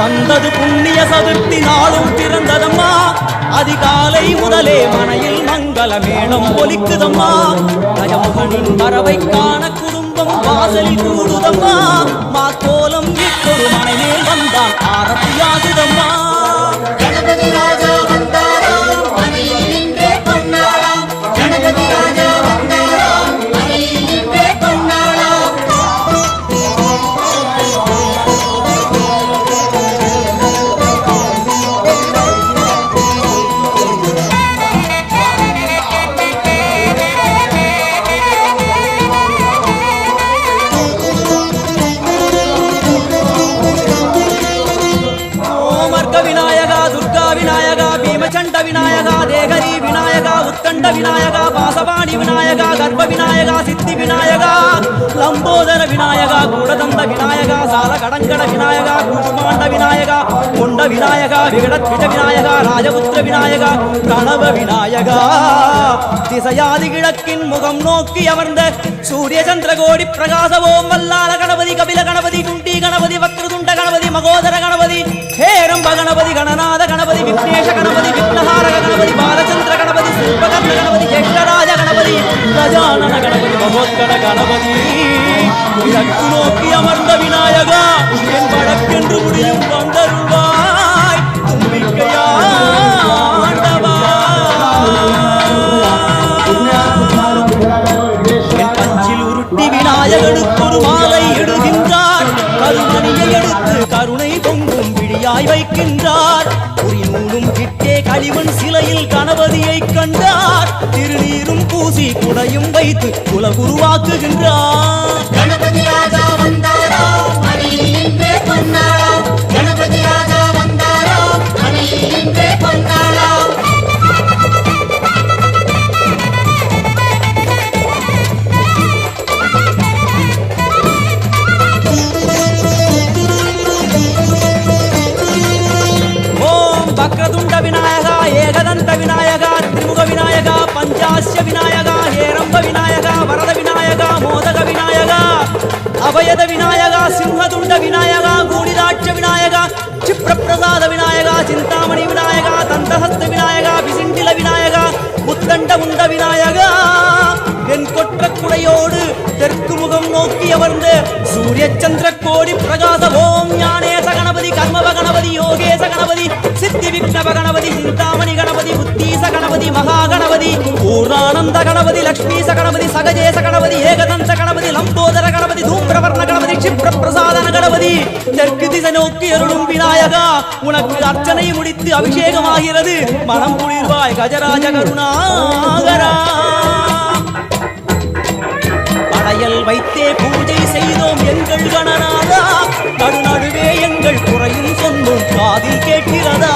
வந்தது புண்ணிய சதுர்த்தி நாளும் பிறந்ததம்மா அதிகாலை முதலே மனையில் மங்கள மேளம் ஒலிக்குதம்மா கஜமுகனின் வரவை காண குடும்பம் வாசலில் கூடுதம்மா மாக்கோலம் இட்டொரு மனைமேல் வந்தான் ஆரத்தியாகுதம்மா கணபதி ராஜா வந்தாராம் மனையில் நின்றே கொண்டாடாம் கணபதி ராஜா வந்தாராம் மனையில் நின்றே கொண்டாடாம் चंड विनायका देहरी विनायका उत्कंड विनायका पासवाणी विनायका गर्भ विनायका सिद्धि विनायका लंबोदर विनायका गूढ़दंत विनायका साल कड़ंकड़ विनायका कुष्मांड विनायका कुंड विनायका विगड़ध्वज विनायका राजपुत्र विनायका प्रणव विनायका दिशयादि किழக்கின் முகம் நோக்கி அமர்ந்த சூரிய சந்திரகோடி பிரகாச ஓம் வல்லால கணபதி கபில கணபதி குண்டி கணபதி வக்ரதுண்ட கணபதி மகோதர கணபதி हेरंब गणपति गणनाथ गणपति विघ्नेश गणपति विघ्नहारक गणपति बालचंद्र गणपति शिल्पकर्ण गणपति ज्येष्ठराज गणपति गजानन गणपति महोत्कट गणपति இதற்கு நோக்கி அமர்ந்த விநாயகா என் வழக்கென்று முடியும் வந்தருள்வாய் தும்பிக்கையாண்டவா என் பஞ்சில் உருட்டி விநாயகனுக்கு ஒரு மாலை இடுகின்றார் கருமணியை எடுத்து கருணை பொங்கும் விழியாய் வைக்கின்றார் ஒரு நூலும் கிட்டே களிமண் சிலையில் கணபதியை கண்டார் திருநீரும் பூசி குடையும் வைத்து குலகுருவாக்குகின்றார் கணபதி ராஜா வந்தாராம் மனையில் நின்றே கொண்டாடாம் கணபதி ராஜா வந்தாராம் மனையில் நின்றே கொண்டாடாம் वक्रतुंड विनायका एकदंत विनायका त्रिमुख विनायका पंचास्य विनायका हेरंब विनायका वरद विनायका मोदक विनायका अभयद विनायका सिंहतुंड विनायका गूढिदाक्ष विनायका क्षिप्रप्रसाद विनायका चिंतामणि विनायका दंतहस्त विनायका विसिंडिल विनायका मुत्तंड मुंड विनायका என் கொற்ற குடையோடு தெற்கு முகம் நோக்கி அமர்ந்து சூரிய சந்திர கோடி பிரகாச ஓம் ஞானேச கணபதி கர்மவ கணபதி யோகேச கணபதி சித்தி விக்னவ கணபதி சிந்தாமணி கணபதி புத்தீச கணபதி மகா கணபதி பூர்ணானந்த கணபதி லக்ஷ்மீச கணபதி சகஜேச கணபதி ஏகதந்த கணபதி லம்போதர கணபதி தூம்பிரவர்ண கணபதி க்ஷிப்ர பிரசாதன கணபதி தெற்கு திசை நோக்கி அருளும் விநாயகா உனக்கு அர்ச்சனை முடித்து அபிஷேகமாகிறது மனம் குளிர்வாய் கஜராஜ கருணாகரா படையல் வைத்தே பூஜை செய்தோம் எங்கள் கணநாதா நடுநடுவே எங்கள் குறையும் சொன்னோம் காதில் கேட்கிறதா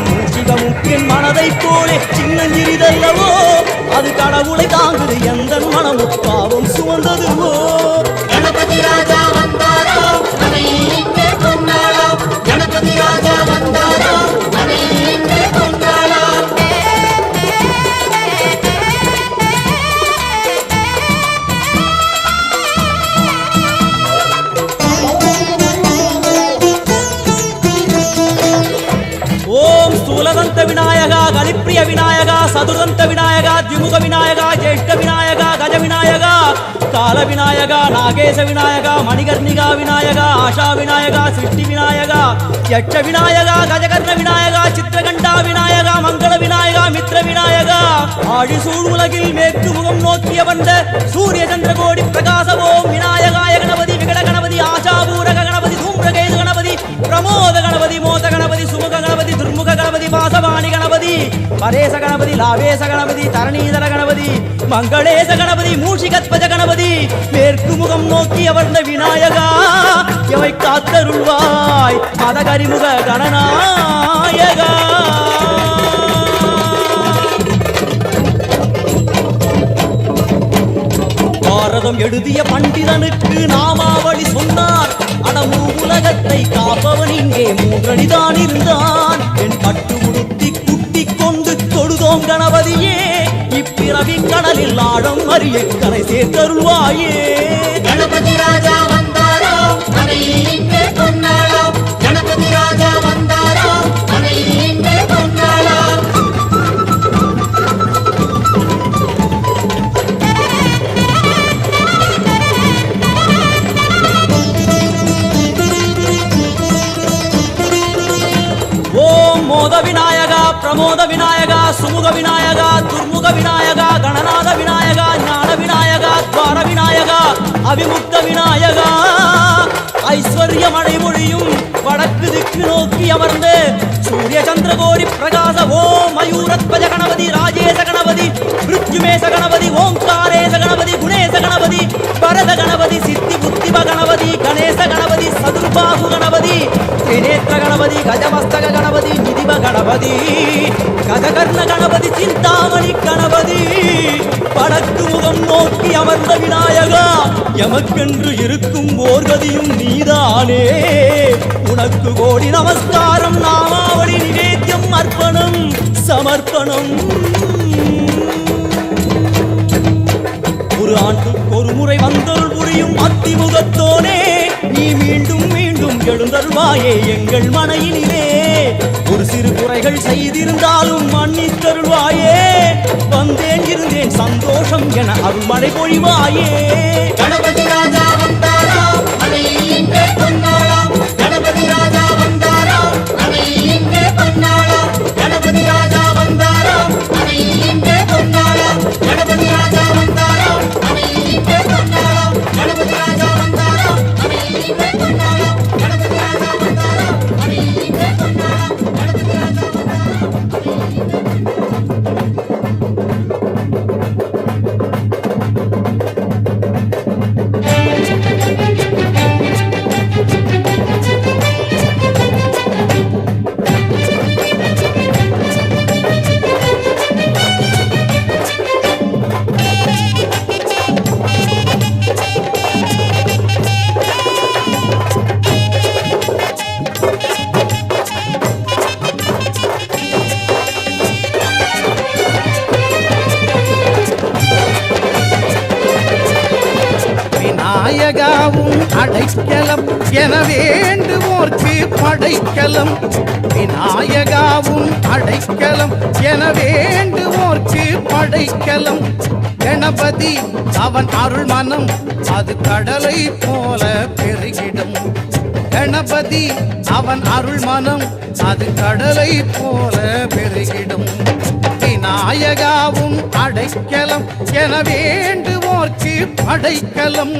மூஷிகமும் என் மனதை போலே சின்னஞ்சிறிதல்லவோ அது கடவுளை தாங்குது எந்த மனமும் பாவம் சுமந்ததுவோ கணபதி ராஜா வந்தாராம் மனையில் நின்றே கொண்டாடாம் கணபதி ராஜா வந்தாராம் மனையில் நின்றே கொண்டாடாம் ओम स्थूलदंत विनायका गलिप्रिय विनायका सदुदंत विनायका द्विमुख विनायका ज्येष्ठ विनायका गज विनायका काल विनायका नागेश विनायका मणिकर्णिका विनायका आशा विनायका सृष्टि विनायका यक्ष विनायका गजकर्ण विनायका चित्रकंडा विनायका मंगल विनायका मित्र विनायका आडिसूळ उलगिल मेற்கு முகம் நோக்கிய வந்த சூரிய சந்திரகோடி பிரகாச ஓம் விநாயகாய கணபதி விகட கணபதி ஆசாபூரக கணபதி தூம்ரகேது கணபதி பிரமோத கணபதி மோத கணபதி சுமுக கணபதி துர்முக கணபதி வாசவாணி கணபதி பரேச கணபதி லாவேச கணபதி தரணீதர கணபதி மங்களேச கணபதி மூஷிகத்வஜ கணபதி மேற்கு முகம் நோக்கி அமர்ந்த விநாயகா எவை காத்தருள்வாய் மதகரிமுக கணநாயகா பாரதம் எழுதிய பண்டிதனுக்கு நாமாவளி சொன்னார் அடமூ உலகத்தை காப்பவன் இங்கே மூன்றடிதான் இருந்தான் என் பட்டு உடுத்தி குட்டிக் கொண்டு தொழுதோம் கணபதியே இப்பிறவி கடலில் ஆழம் அறிய கரை சேர்த்தருள்வாயே கணபதி ராஜா வந்தாராம் மனையில் நின்றே கொண்டாடாம் கணபதி ராஜா மோத விநாயகா பிரமோத விநாயகா சுமுக விநாயகா துர்முக விநாயகா கணநாத விநாயகா ஞான விநாயகா துவார விநாயகா அவிமுக்த விநாயகா ஐஸ்வர்ய மழைமொழியும் வடக்கு திக்கு நோக்கி அமர்ந்து சூரிய சந்திரகோடி பிரகாச ஓம் மயூரத்வஜ கணபதி ராஜேச கணபதி மிருத்யுமேச கணபதி ஓங்காரேச கணபதி குணேச கணபதி பரத கணபதி சித்தி புத்திப கணபதி கணேச கணபதி சதுர்பாகு கணபதி திரிநேத்திர கணபதி கஜமஸ்தக கணபதி நிதிப கணபதி கஜகர்ண கணபதி சிந்தாமணி கணபதி வடக்கு முகம் நோக்கி அமர்ந்த விநாயகா எமக்கென்று இருக்கும் ஓர்கதியும் நீதானே உனக்கு கோடி நமஸ்காரம் நாமாவளி நிவேத்தியம் அர்ப்பணம் சமர்ப்பணம் ஒரு ஆண்டுக்கு ஒரு முறை வந்தருள் புரியும் அத்திமுகத்தோனே நீ மீண்டும் மீண்டும் எழுந்தருள்வாயே எங்கள் மனையினிலே ஒரு சிறு குறைகள் செய்திருந்தாலும் மன்னித்தருள்வாயே வந்தேன் இருந்தேன் சந்தோஷம் என அருள்மழை பொழிவாயே கணபதி ராஜா வந்தாராம் மனை இங்கே பொன்னாளாம் கணபதி ராஜா வந்தாராம் மனை இங்கே பொன்னாளாம் கணபதி ராஜா வந்தாராம் மனை இங்கே பொன்னாளாம் கணபதி ராஜா வந்தாராம் மனை இங்கே பொன்னாளாம் கணபதி ராஜா வந்தாராம் மனை இங்கே பொன்னாளாம் கணபதி ராஜா வந்தாராம் மனை இங்கே பொன்னாளாம் கணபதி ராஜா விநாயகாவும் அடைக்கலம் என வேண்டுவோர்க்கு படைக்கலம் விநாயகாவும் அடைக்கலம் என வேண்டுவோர்க்கு படைக்கலம் கணபதி அவன் அருள் மனம் அது கடலை போல பெருகிடும் கணபதி அவன் அருள் மனம் அது கடலை போல பெருகிடும் விநாயகாவும் அடைக்கலம் என வேண்டுவோர்க்கு படைக்கலம்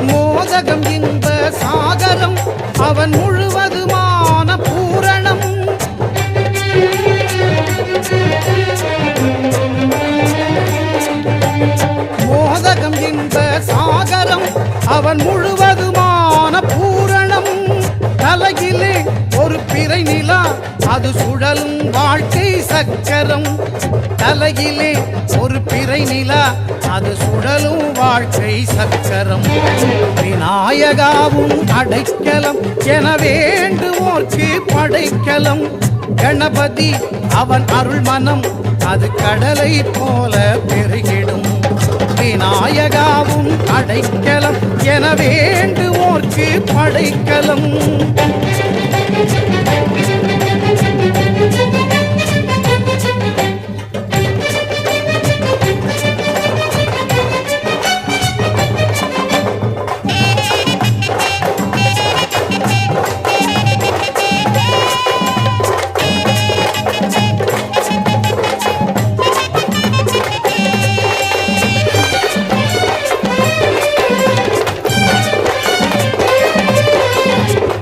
மோதகம் இன்ப சாகரம் அவன் முழுவதுமான பூரணம் மோதகம் இன்ப சாகரம் அவன் முழுவதுமான பூரணம் தலையிலே ஒரு பிறை நிலா அது சுழலும் வாழ்க்கை சக்கரம் தலையிலே ஒரு பிறை நிலா அது சுழலும் வாழ்க்கை சக்கரம் விநாயகாவும் அடைக்கலம் என வேண்டுவோர்க்கு படைக்கலம் கணபதி அவன் அருள் மனம் அது கடலை போல பெருகிடும் விநாயகாவும் அடைக்கலம் என வேண்டுவோர்க்கு படைக்கலம்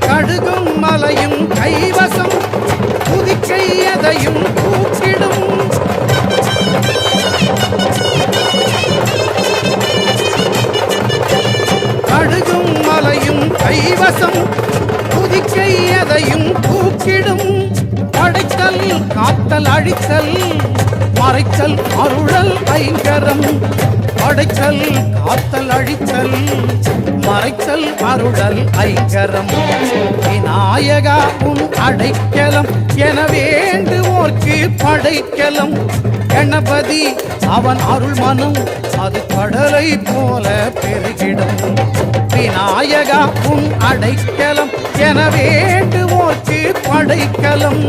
கடுகும் மலையும் கைவசம் புதிக்கை எதையும் தூக்கிடும் கடுகும் மலையும் கைவசம் புதிக்கை எதையும் தூக்கிடும் படைத்தல் காத்தல் அழித்தல் மறைத்தல் அருளல் ஐங்கரம் படைத்தல் காத்தல் அழித்தல் மறைத்தல் அருளல் ஐங்கரம் விநாயகா உன் அடைக்கலம் என வேண்டும் படைக்கலம். கணபதி அவன் அருள் மனம் அது கடலை போல பெருகிடும். விநாயகா உன் அடைக்கலம் என வேண்டுவோர்க்கு படைக்கலம்.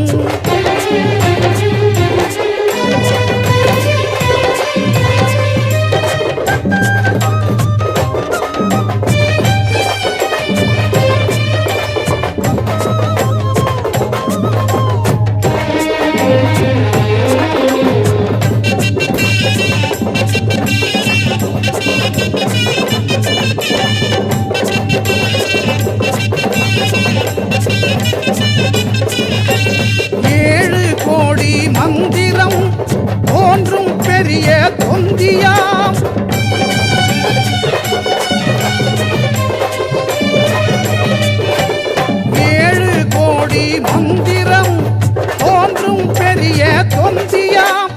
மந்திரம் தோன்றும் பெரிய தொந்தியாம். ஏழு கோடி மந்திரம் தோன்றும் பெரிய தொந்தியாம்.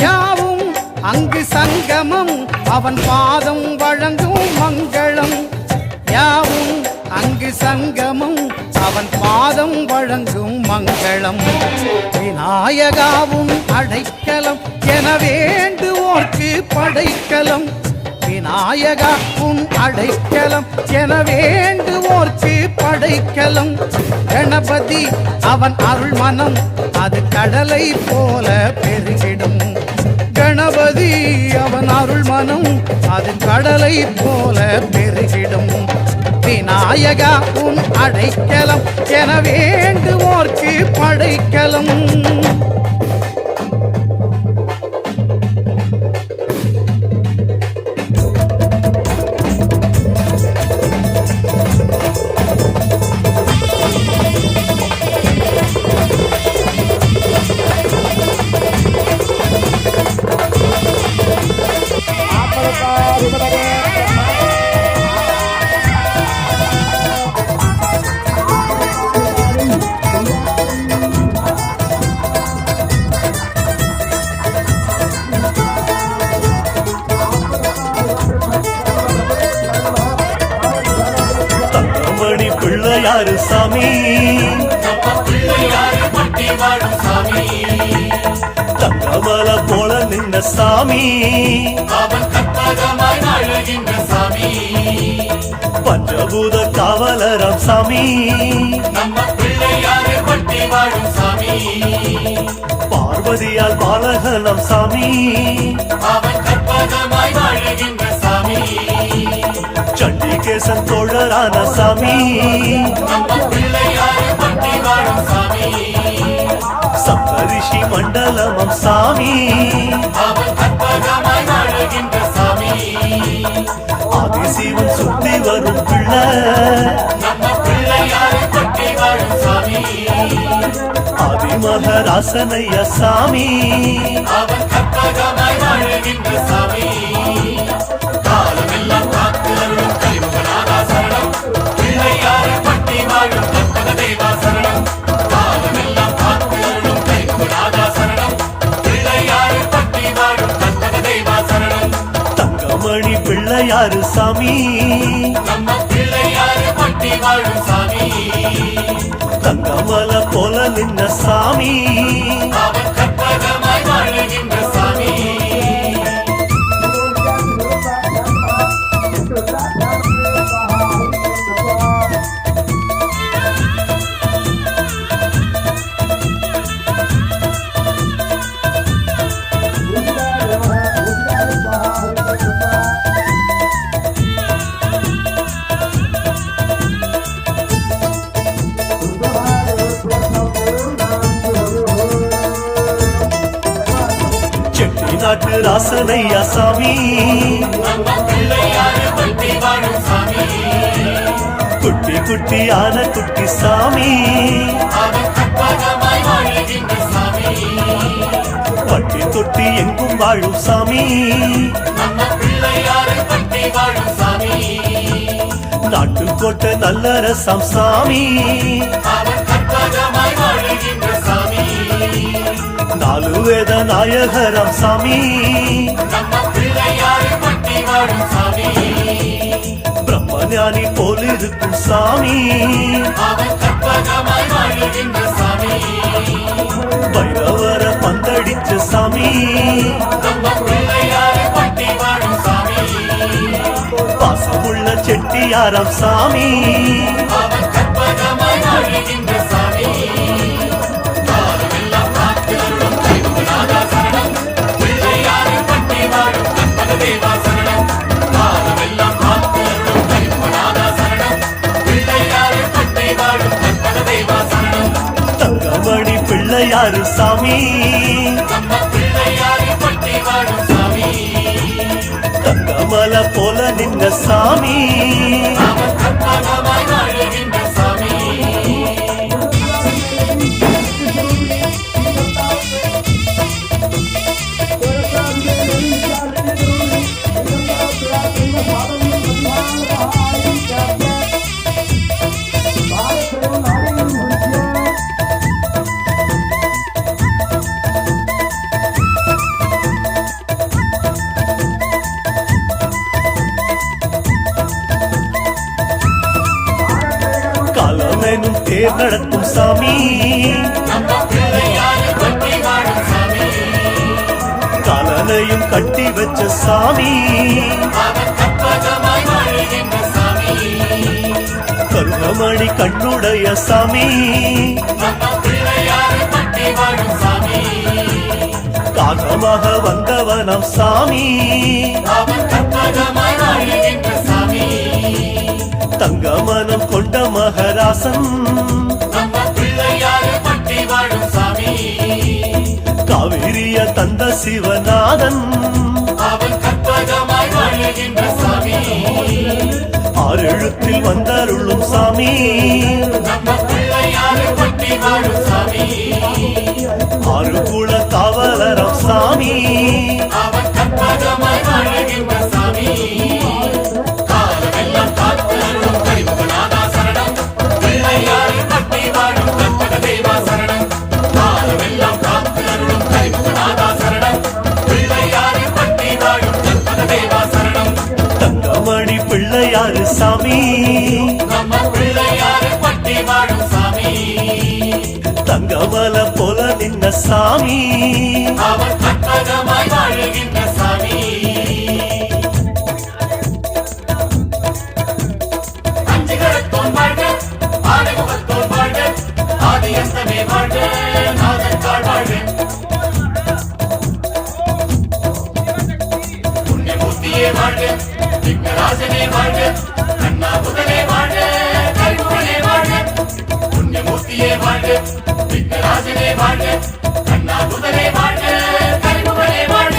யாவும் அங்கு சங்கமம் அவன் பாதம் வழங்கும் மங்களம். யாவும் அங்கு சங்கமம் அவன் பாதம் வழங்கும் மங்களம். விநாயகாவும் அடைக்கலம் என வேண்டுவோர்க்கு படைக்கலம். விநாயகாவும் அடைக்கலம் என வேண்டுவோர்க்கு படைக்கலம். கணபதி அவன் அருள் மனம் அது கடலை போல பெருகிடும். கணபதி அவன் அருள் மனம் அது கடலை போல பெருகிடும். விநாயகா உன் அடைக்கலம் என வேண்டுவோர்க்கு படைக்கலம். பிள்ளையாரு சாமி தங்கமல போல நின்ன சாமி பஞ்சபூத காவலரம் சாமி பார்வதியால் பாலகனம் சாமி சண்டிகேசன் தோழரான சாமி சப்தரிஷி மண்டலமம் சாமி ஆதிசிவன் சுத்தி வரும் பிள்ளை ஆதிமகராசனைய சாமி தங்கமணி பிள்ளையாரு சாமி தங்கமல போல நின்ன சாமி நாட்டு ராசனையா சாமி குட்டி குட்டி ஆன குட்டி சாமி பட்டி தொட்டி எங்கும் வாழும் சாமி நாட்டுக்கோட்டை நல்ல ரசம் சாமி நாலு வேத நாயகரம் சாமி பிரம்மஞானி போலிருக்கும் சாமி பைரவர பந்த பிள்ளையாராம் சாமி அவன் கற்பகமாய் வாழ்கின்ற சாமி காலமெல்லாம் காத்து அருளும் கைமுகநாதா சரணம் பிள்ளையாரை பற்றி வாழும் கற்பக தேவா சரணம் காலமெல்லாம் காத்து அருளும் கைமுகநாதா சரணம் பிள்ளையாரை பற்றி வாழும் கற்பக தேவா சரணம் தங்கமணி பிள்ளையாரு சாமி நம்ம பிள்ளையாரை பற்றி வாழும் சாமி தங்கமல போல நின்ன சாமி அவன் கற்பகமாய் வாழ்கின்ற சாமி காலமெனும் தேர் நடத்தும் சாமி நம்ம பிள்ளையாரை பற்றி வாழும் சாமி காலனையும் கட்டி வச்ச சாமி அவன் கற்பகமாய் வாழ்கின்ற சாமி கருணமணி கண்ணுடைய சாமி நம்ம பிள்ளையாரை பற்றி வாழும் சாமி காகமாக வந்தவனம் சாமி அவன் கற்பகமாய் வாழ்கின்ற சாமி தங்கமனம் கொண்ட மகராசன் நம்ம பிள்ளையாரை பற்றி வாழும் சாமி காவிரிய தந்த சிவநாதன் அவன் கற்பகமாய் வாழ்கின்ற சாமி ஆறெழுத்தில் வந்தருளும் சாமி நம்ம பிள்ளையாரை பற்றி வாழும் சாமி ஆறு குல காவலரம் சாமி அவன் கற்பகமாய் வாழ்கின்ற சாமி காலமெல்லாம் காத்து அருளும் கைமுகநாதா சரணம் பிள்ளையாரை பற்றி வாழும் கற்பக தேவா சரணம் காலமெல்லாம் காத்து அருளும் கைமுகநாதா சரணம் பிள்ளையாரை பற்றி வாழும் கற்பக தேவா சரணம் தங்கமணி பிள்ளையாரு சாமி நம்ம பிள்ளையாரை பற்றி வாழும் சாமி தங்கமல போல நின்ன சாமி அவன் கற்பகமாய் வாழ்கின்ற சாமி அஞ்சுகரத்தோன் வாழ்க ஆனைமுகத்தோன் வாழ்க ஆதியந்தமே வாழ்க நாதன் தாழ் வாழ்க புண்ணியமூர்த்தியே வாழ்க விக்னராஜனே வாழ்க கண்ணாபுதனே வாழ்க கரிமுகனே வாழ்க புண்ணியமூர்த்தியே வாழ்க விக்னராஜனே வாழ்க கண்ணாபுதனே வாழ்க கரிமுகனே வாழ்க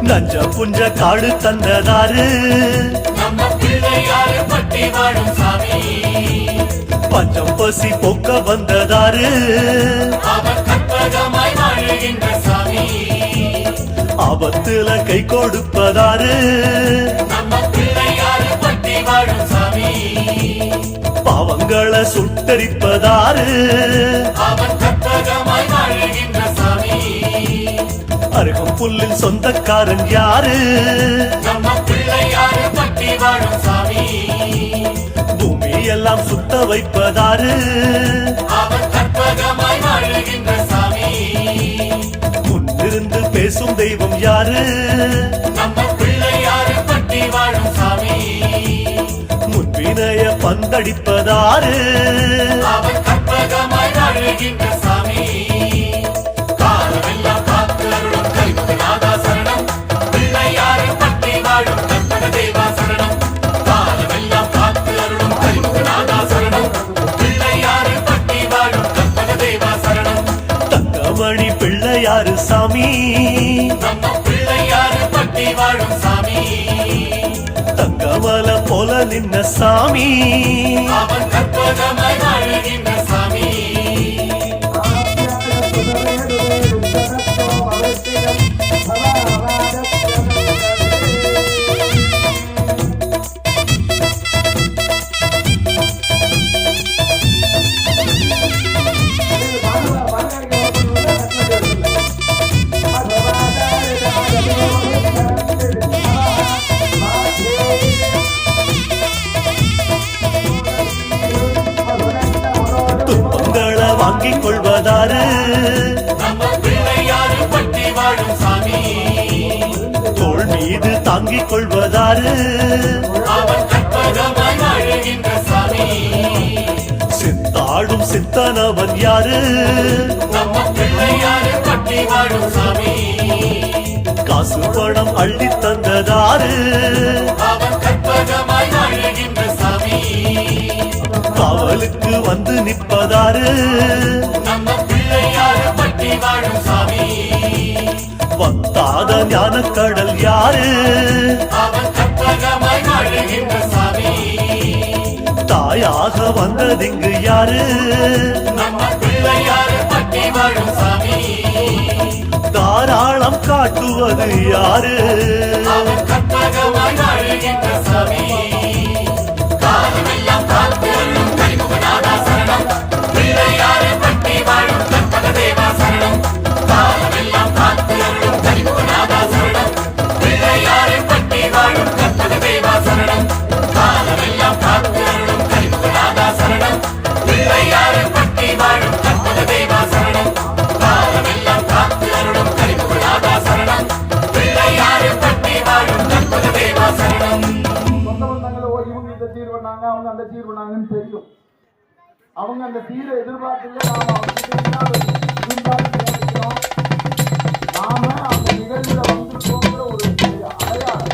நஞ்ச புஞ்ச காடு தந்ததாரு நம்ம பிள்ளையாரை பற்றி வாழும் சாமி பஞ்சம் பசி போக்க வந்ததாரு அவன் கற்பகமாய் வாழ்கின்ற சாமி ஆபத்துல கை கொடுப்பதாரு நம்ம பிள்ளையாரை பற்றி வாழும் சாமி பாவங்களை சுட்டரிப்பதாரு அவன் கற்பகமாய் வாழ்கின்ற சாமி அருகம் புல்லில் சொந்தக்காரன் யாரு நம்ம பிள்ளையாரை பற்றி வாழும் சாமி பூமி எல்லாம் சுத்த வைப்பதாரு அவன் கற்பகமாய் வாழ்கின்ற சாமி முன்னிருந்து பேசும் தெய்வம் யாரு நம்ம பிள்ளையாரை பற்றி வாழும் சாமி முன்வினைய பந்தடிப்பதாரு அவன் கற்பகமாய் வாழ்கின்ற சாமி காலமெல்லாம் காத்து அருளும் கைமுகநாதா சரணம் பிள்ளையாரை பற்றி வாழும் கற்பக தேவா சரணம் காலமெல்லாம் காத்து அருளும் கைமுகநாதா சரணம் பிள்ளையாரை பற்றி வாழும் கற்பக தேவா சரணம் தங்கமணி பிள்ளையாரு சாமி நம்ம பிள்ளையாரை பற்றி வாழும் சாமி தங்கமல போல நின்ன சாமி அவன் கற்பகமாய் வாழ்கின்ற சாமி துன்பங்களை வாங்கிக் கொள்வதாரு நம்ம பிள்ளையாரை பற்றி வாழும் சாமி தோள் மீது தாங்கிக் கொள்வதாரு அவன் கற்பகமாய் கணவன் யாரு? நம்ம பிள்ளையாரு பட்டி வாழும் சாமி. காசு பணம் அள்ளி தந்ததாரு? அவன் கற்பகமாய் வாழுகின்ற சாமி. காவலுக்கு வந்து நிற்பதாரு? நம்ம பிள்ளையாரு பட்டி வாழும் சாமி. வந்தாத ஞான கடல் யாரு? அவன் கற்பகமாய் வாழுகின்ற சாமி. தாயாக வந்ததிங்கு யாரு? நம்ம பிள்ளையாரு பட்டி வாழும் சாமி. தாராளம் காட்டுவது யாரு? அவன் கற்பகமாய் வாழுகின்ற சாமி. காலமெல்லாம் காத்து அருளும் கரிமுகநாதா சரணம். பிள்ளையாரு பட்டி வாழும் கற்பக தேவா சரணம். காலமெல்லாம் காத்து அருளும் கரிமுகநாதா சரணம். பிள்ளையாரு பட்டி வாழும் கற்பக தேவா சரணம். காலமெல்லாம் காத்து அருளும் கரிமுகநாதா சரணம். பிள்ளையாரு பட்டி வாழும் கற்பக தேவா சரணம். காலமெல்லாம் காத்து அருளும் கரிமுகநாதா சரணம். பிள்ளையாரு பட்டி வாழும் கற்பக தேவா சரணம். சொந்த பந்தங்களை இவங்க இந்த சீர் பண்ணாங்க, அவங்க அந்த சீர் பண்ணாங்கன்னு தெரியும். அவங்க அந்த சீரை எதிர்பார்க்கல, நாம நாம அந்த நிகழ்வுல வந்திருக்கோங்கிற ஒரு அடையாளம்.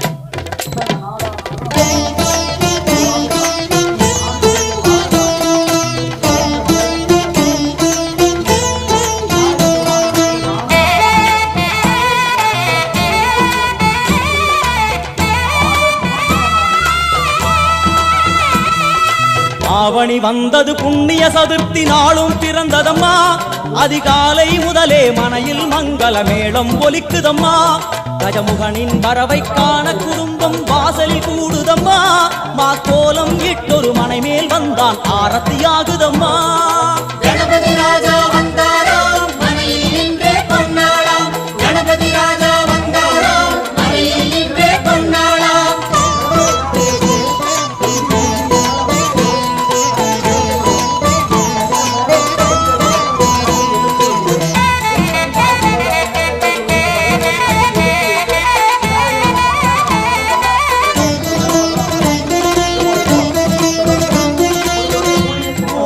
ஆவணி வந்தது புண்ணிய சதுர்த்தி நாளும் பிறந்ததம்மா. அதிகாலை முதலே மனையில் மங்கள மேளம் ஒலிக்குதம்மா. கஜமுகனின் வரவை காண குடும்பம் வாசலில் கூடுதம்மா. மாக்கோலம் இட்டொரு மனை மேல் வந்தான் ஆரத்தியாகுதம்மா. கணபதி ராஜா வந்தாராம் மனையில் நின்றே பொன்னாளாம். கணபதி ராஜா வந்தாராம் மனையில் நின்றே பொன்னாளாம்.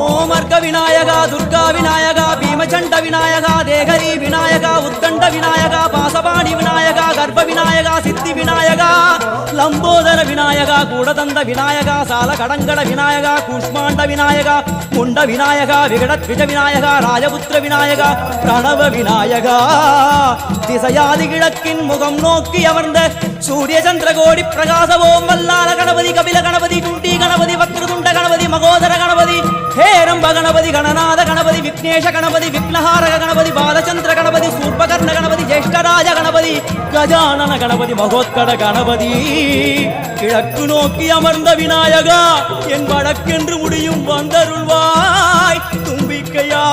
ஓமர்க விநாயகா, துர்கா விநாயகா, பீமச்சண்ட விநாயகா, தேகரி விநாயகா, உத்கண்ட விநாயகா, பாசபாணி விநாயகா, கர்ப்ப விநாயகா, சித்தி விநாயகா, லம்போதர விநாயகா, கூடதந்த விநாயகா, சால கடங்கட விநாயகா, கூஷ்மாண்ட விநாயகா, முண்ட விநாயகா, விகடத்விஜ விநாயகா, ராஜபுத்திர விநாயகா, பிரணவ விநாயகா. திசையாதி கிழக்கின் முகம் நோக்கி அமர்ந்த சூரிய சந்திர கோடி பிரகாசவோம் வல்லால கணபதி, கபில கணபதி, குண்டி கணபதி, வக்ரதுண்ட கணபதி, மகோதர கணபதி, ஹேரம்ப கணபதி, கணநாத கணபதி, விக்னேஷ கணபதி, விக்னஹாரக கணபதி, பாலச்சந்திர கணபதி, சூர்பகர்ண கணபதி, ஜேஷ்டராஜ கணபதி, கஜானன கணபதி, மகோத்கட கணபதி. கிழக்கு நோக்கி அமர்ந்த விநாயகா, என் வழக்கென்று முடியும் வந்தருள்வாய் தும்பிக்கையாண்டவா.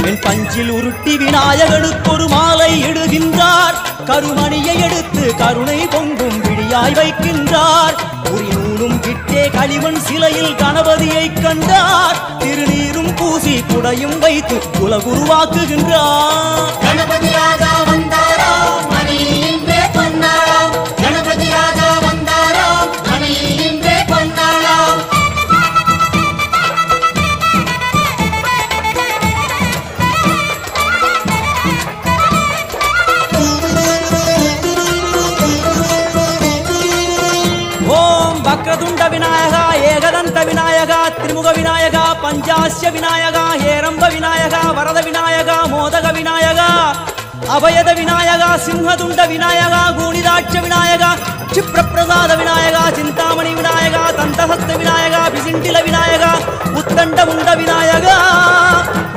என் பஞ்சில் உருட்டி விநாயகனுக்கு ஒரு மாலை இடுகின்றார். கருமணியை எடுத்து கருணை பொங்கும் விழியாய் வைக்கின்றார். உரிநூலும் கிட்டே களிமண் சிலையில் கணபதியை கண்டார். திருநீரும் பூசி குடையும் வைத்து குலகுருவாக்குகின்றார். கணபதி ராஜா வந்தாராம் மனையில் நின்றே பொன்னாளாம். கணபதி ராஜா வந்தாராம் மனையில் நின்றே பொன்னாளாம். ஓம் வக்ரதுண்ட விநாயகா, ஏகதந்த விநாயகா, திரிமுக விநாயகா, பஞ்சாஸ்ய விநாயகா, ஹேரம்ப விநாயகா, வரத விநாயகா, மோதக விநாயகா, அபயத விநாயகா, சிம்ஹதுண்ட விநாயகா, கூணிதாட்ச விநாயகா, क्षिप्रप्रसाद विनायका चिंतामणि विनायका तंतहस्त विनायका बिसिंटिल विनायका उत्तंड मुंड विनायका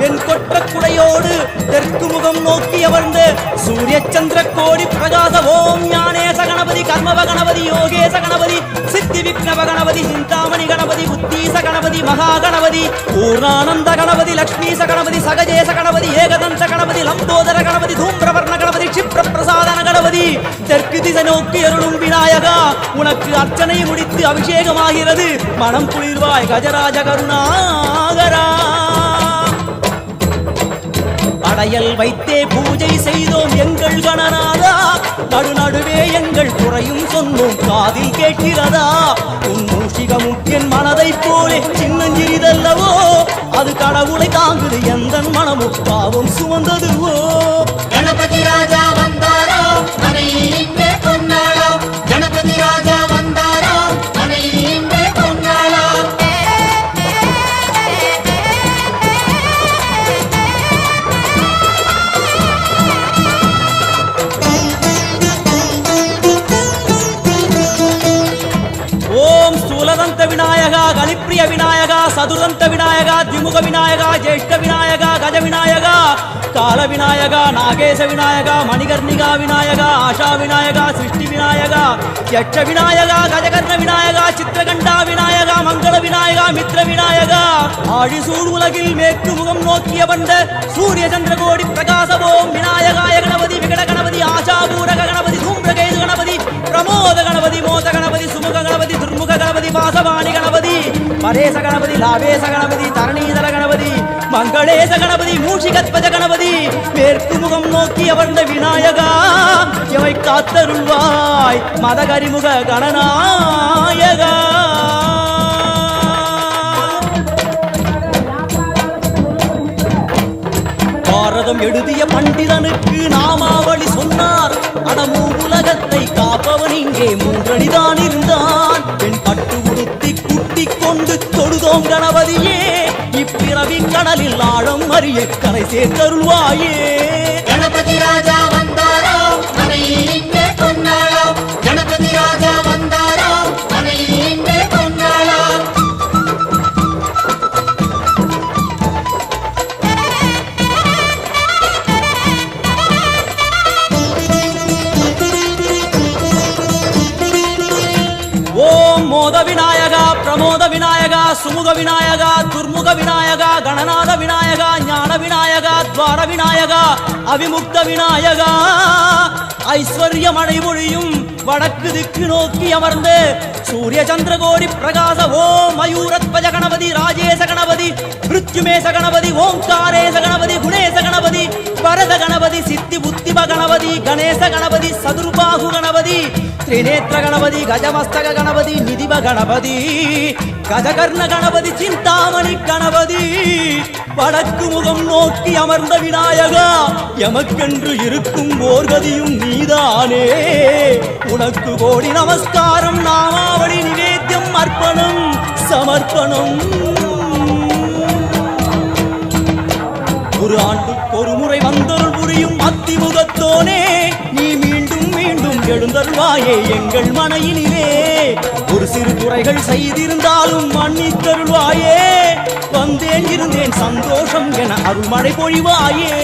வெண்கொற்ற குடையோடு தெற்கு முகம் நோக்கி அமர்ந்து சூரிய சந்திர கோடி பிரகாச ஓம் ஞானேச கணபதி கர்மவ கணபதி யோகேச கணபதி சித்தி விக்னவ கணபதி சிந்தாமணி கணபதி உத்தீச கணபதி மகா கணபதி பூர்ணானந்த கணபதி லக்ஷ்மீச கணபதி சகஜேச கணபதி ஏகதந்த கணபதி லம்போதர கணபதி தூம்ரவர்ண கணபதி क्षिप्र பிரசாதன கணபதி தெற்கு திசை நோக்கி அருளும் விநாயகா உனக்கு அர்ச்சனை முடித்து அபிஷேகமாகிறது மனம் குளிர்வாய் கஜராஜ கருணாகரா படையல் வைத்தே பூஜை செய்தோம் எங்கள் கணநாதா. நடுநடுவே எங்கள் குறையும் சொன்னோம் காதில் கேட்கிறதா. உன் மூஷிகமும் என் மனதை போலே சின்னஞ்சிறிதல்லவோ, அது கடவுளை தாங்குது எந்த மனமும் பாவம் சுமந்ததுவோ. கணபதி ராஜா வந்தாரோ மனையில் இன்றே பொன்னாளாம். கணபதி ராஜா வந்தாரோ மனையில் இன்றே பொன்னாளாம். ஓம் ஸ்தூலதந்த விநாயகா, கலிப்பிரிய விநாயகா, சதுர்தந்த விநாயகா, திமுக விநாயகா, ஜேஷ்ட விநாயகா, கஜ விநாயகா, கால விநாயகா, நாகேச விநாயகா, மணிகர்ணிகா விநாயகா, ஆஷா விநாயகா, சிருஷ்டி விநாயகா, யட்ச விநாயகா, கஜகர்ண விநாயகா, சித்திரகண்டா விநாயகா, மங்கள விநாயகா, மித்ர விநாயகா. ஆழிசூழ் உலகில் மேற்கு முகம் நோக்கிய வந்த சூரிய சந்திரகோடி பிரகாசவோம் விநாயகாய கணபதி, விகட கணபதி, ஆஷாபூரக கணபதி, தூம்பிரகேது கணபதி, பிரமோத கணபதி, மோத கணபதி, சுமுக கணபதி, துர்முக கணபதி, வாசவாணி கணபதி, பரேச கணபதி, லாவேச கணபதி, தரணீதர கணபதி, மங்களேச கணபதி, மூஷிகத்வஜ கணபதி, மேற்கு முகம் நோக்கி அமர்ந்த விநாயகா எவை காத்தருள்வாய் மதகரிமுக கணநாயகா. பாரதம் எழுதிய பண்டிதனுக்கு நாமாவளி சொன்னார். அடமூ உலகத்தை காப்பவன் இங்கே மூன்றடிதான் இருந்தான். பெண் பட்டு உடுத்தி குட்டிக் கொண்டு தொழுதோம் கணபதியே, இப்பிறவி கடலில் ஆழம் அறிய கரை சேர்த்தருள்வாயே. கணபதி ராஜா வந்தாரோ மனையில் இன்றே பொன்னாளாம். கணபதி ராஜா வந்தாரோ மனையில் இன்றே பொன்னாளாம். ஓம் மோத விநாயகா, பிரமோத விநாயகா, சுமுக விநாயகா, துர்முக விநாயகா, கணநாத விநாயகா, ஞான விநாயகா, துவார விநாயகா, அவிமுக்த விநாயகா. ஐஸ்வர்ய மழை பொழியும் வடக்கு திக்கு நோக்கி அமர்ந்து சூரிய சந்திரகோடி பிரகாச ஓம் மயூரத்வஜ கணபதி, ராஜேச கணபதி, மிருத்யுமேச கணபதி, ஓங்காரேச கணபதி, குணேச கணபதி, பரத கணபதி, சித்தி புத்திப கணபதி, கணேச கணபதி, சதுர்பாகு கணபதி, திரிநேத்திர கணபதி, கஜமஸ்தக கணபதி, நிதிப கணபதி, கஜகர்ண கணபதி, சிந்தாமணி கணபதி. வடக்கு முகம் நோக்கி அமர்ந்த விநாயகா எமக்கென்று இருக்கும் ஓர்கதியும் நீதானே. உனக்கு கோடி நமஸ்காரம், நாமாவளி நிவேத்தியம், அர்ப்பணம் சமர்ப்பணம். ஒரு ஆண்டுக்கு ஒரு முறை வந்தருள் புரியும் அத்திமுகத்தோனே, நீ மீண்டும் மீண்டும் எழுந்தருள்வாயே எங்கள் மனையிலே. ஒரு சிறு குறைகள் செய்திருந்தாலும் மன்னித்தருள்வாயே. வந்தேன் இருந்தேன் சந்தோஷம் என அருள்மழை பொழிவாயே.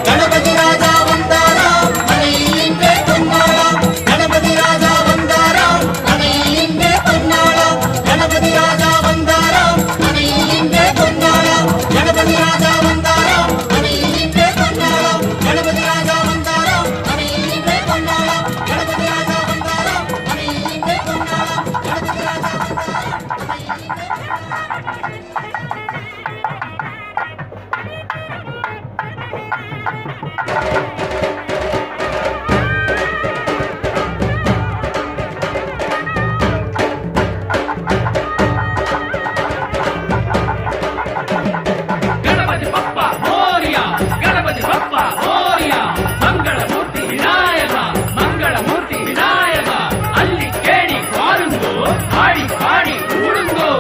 கணபதி ராஜா வந்தாரோ மனையில் இன்றே பொன்னாளாம். கணபதி ராஜா வந்தாரோ மனையில் இன்றே பொன்னாளாம். கணபதி ராஜா வந்தாரோ மனையில் இன்றே பொன்னாளாம். கணபதி ராஜா வந்தாரோ மனையில் இன்றே பொன்னாளாம். கணபதி ராஜா வந்தாரோ மனையில் இன்றே பொன்னாளாம். கணபதி ராஜா வந்தாரோ மனையில் இன்றே பொன்னாளாம். கணபதி ராஜா गणपति बप्पा मोरिया, गणपति बप्पा मोरिया, मंगलमूर्ति विनायका, मंगलमूर्ति विनायका, अल्ली केड़ी पारुंगो, आड़ी पाड़ी ऊडुंगो,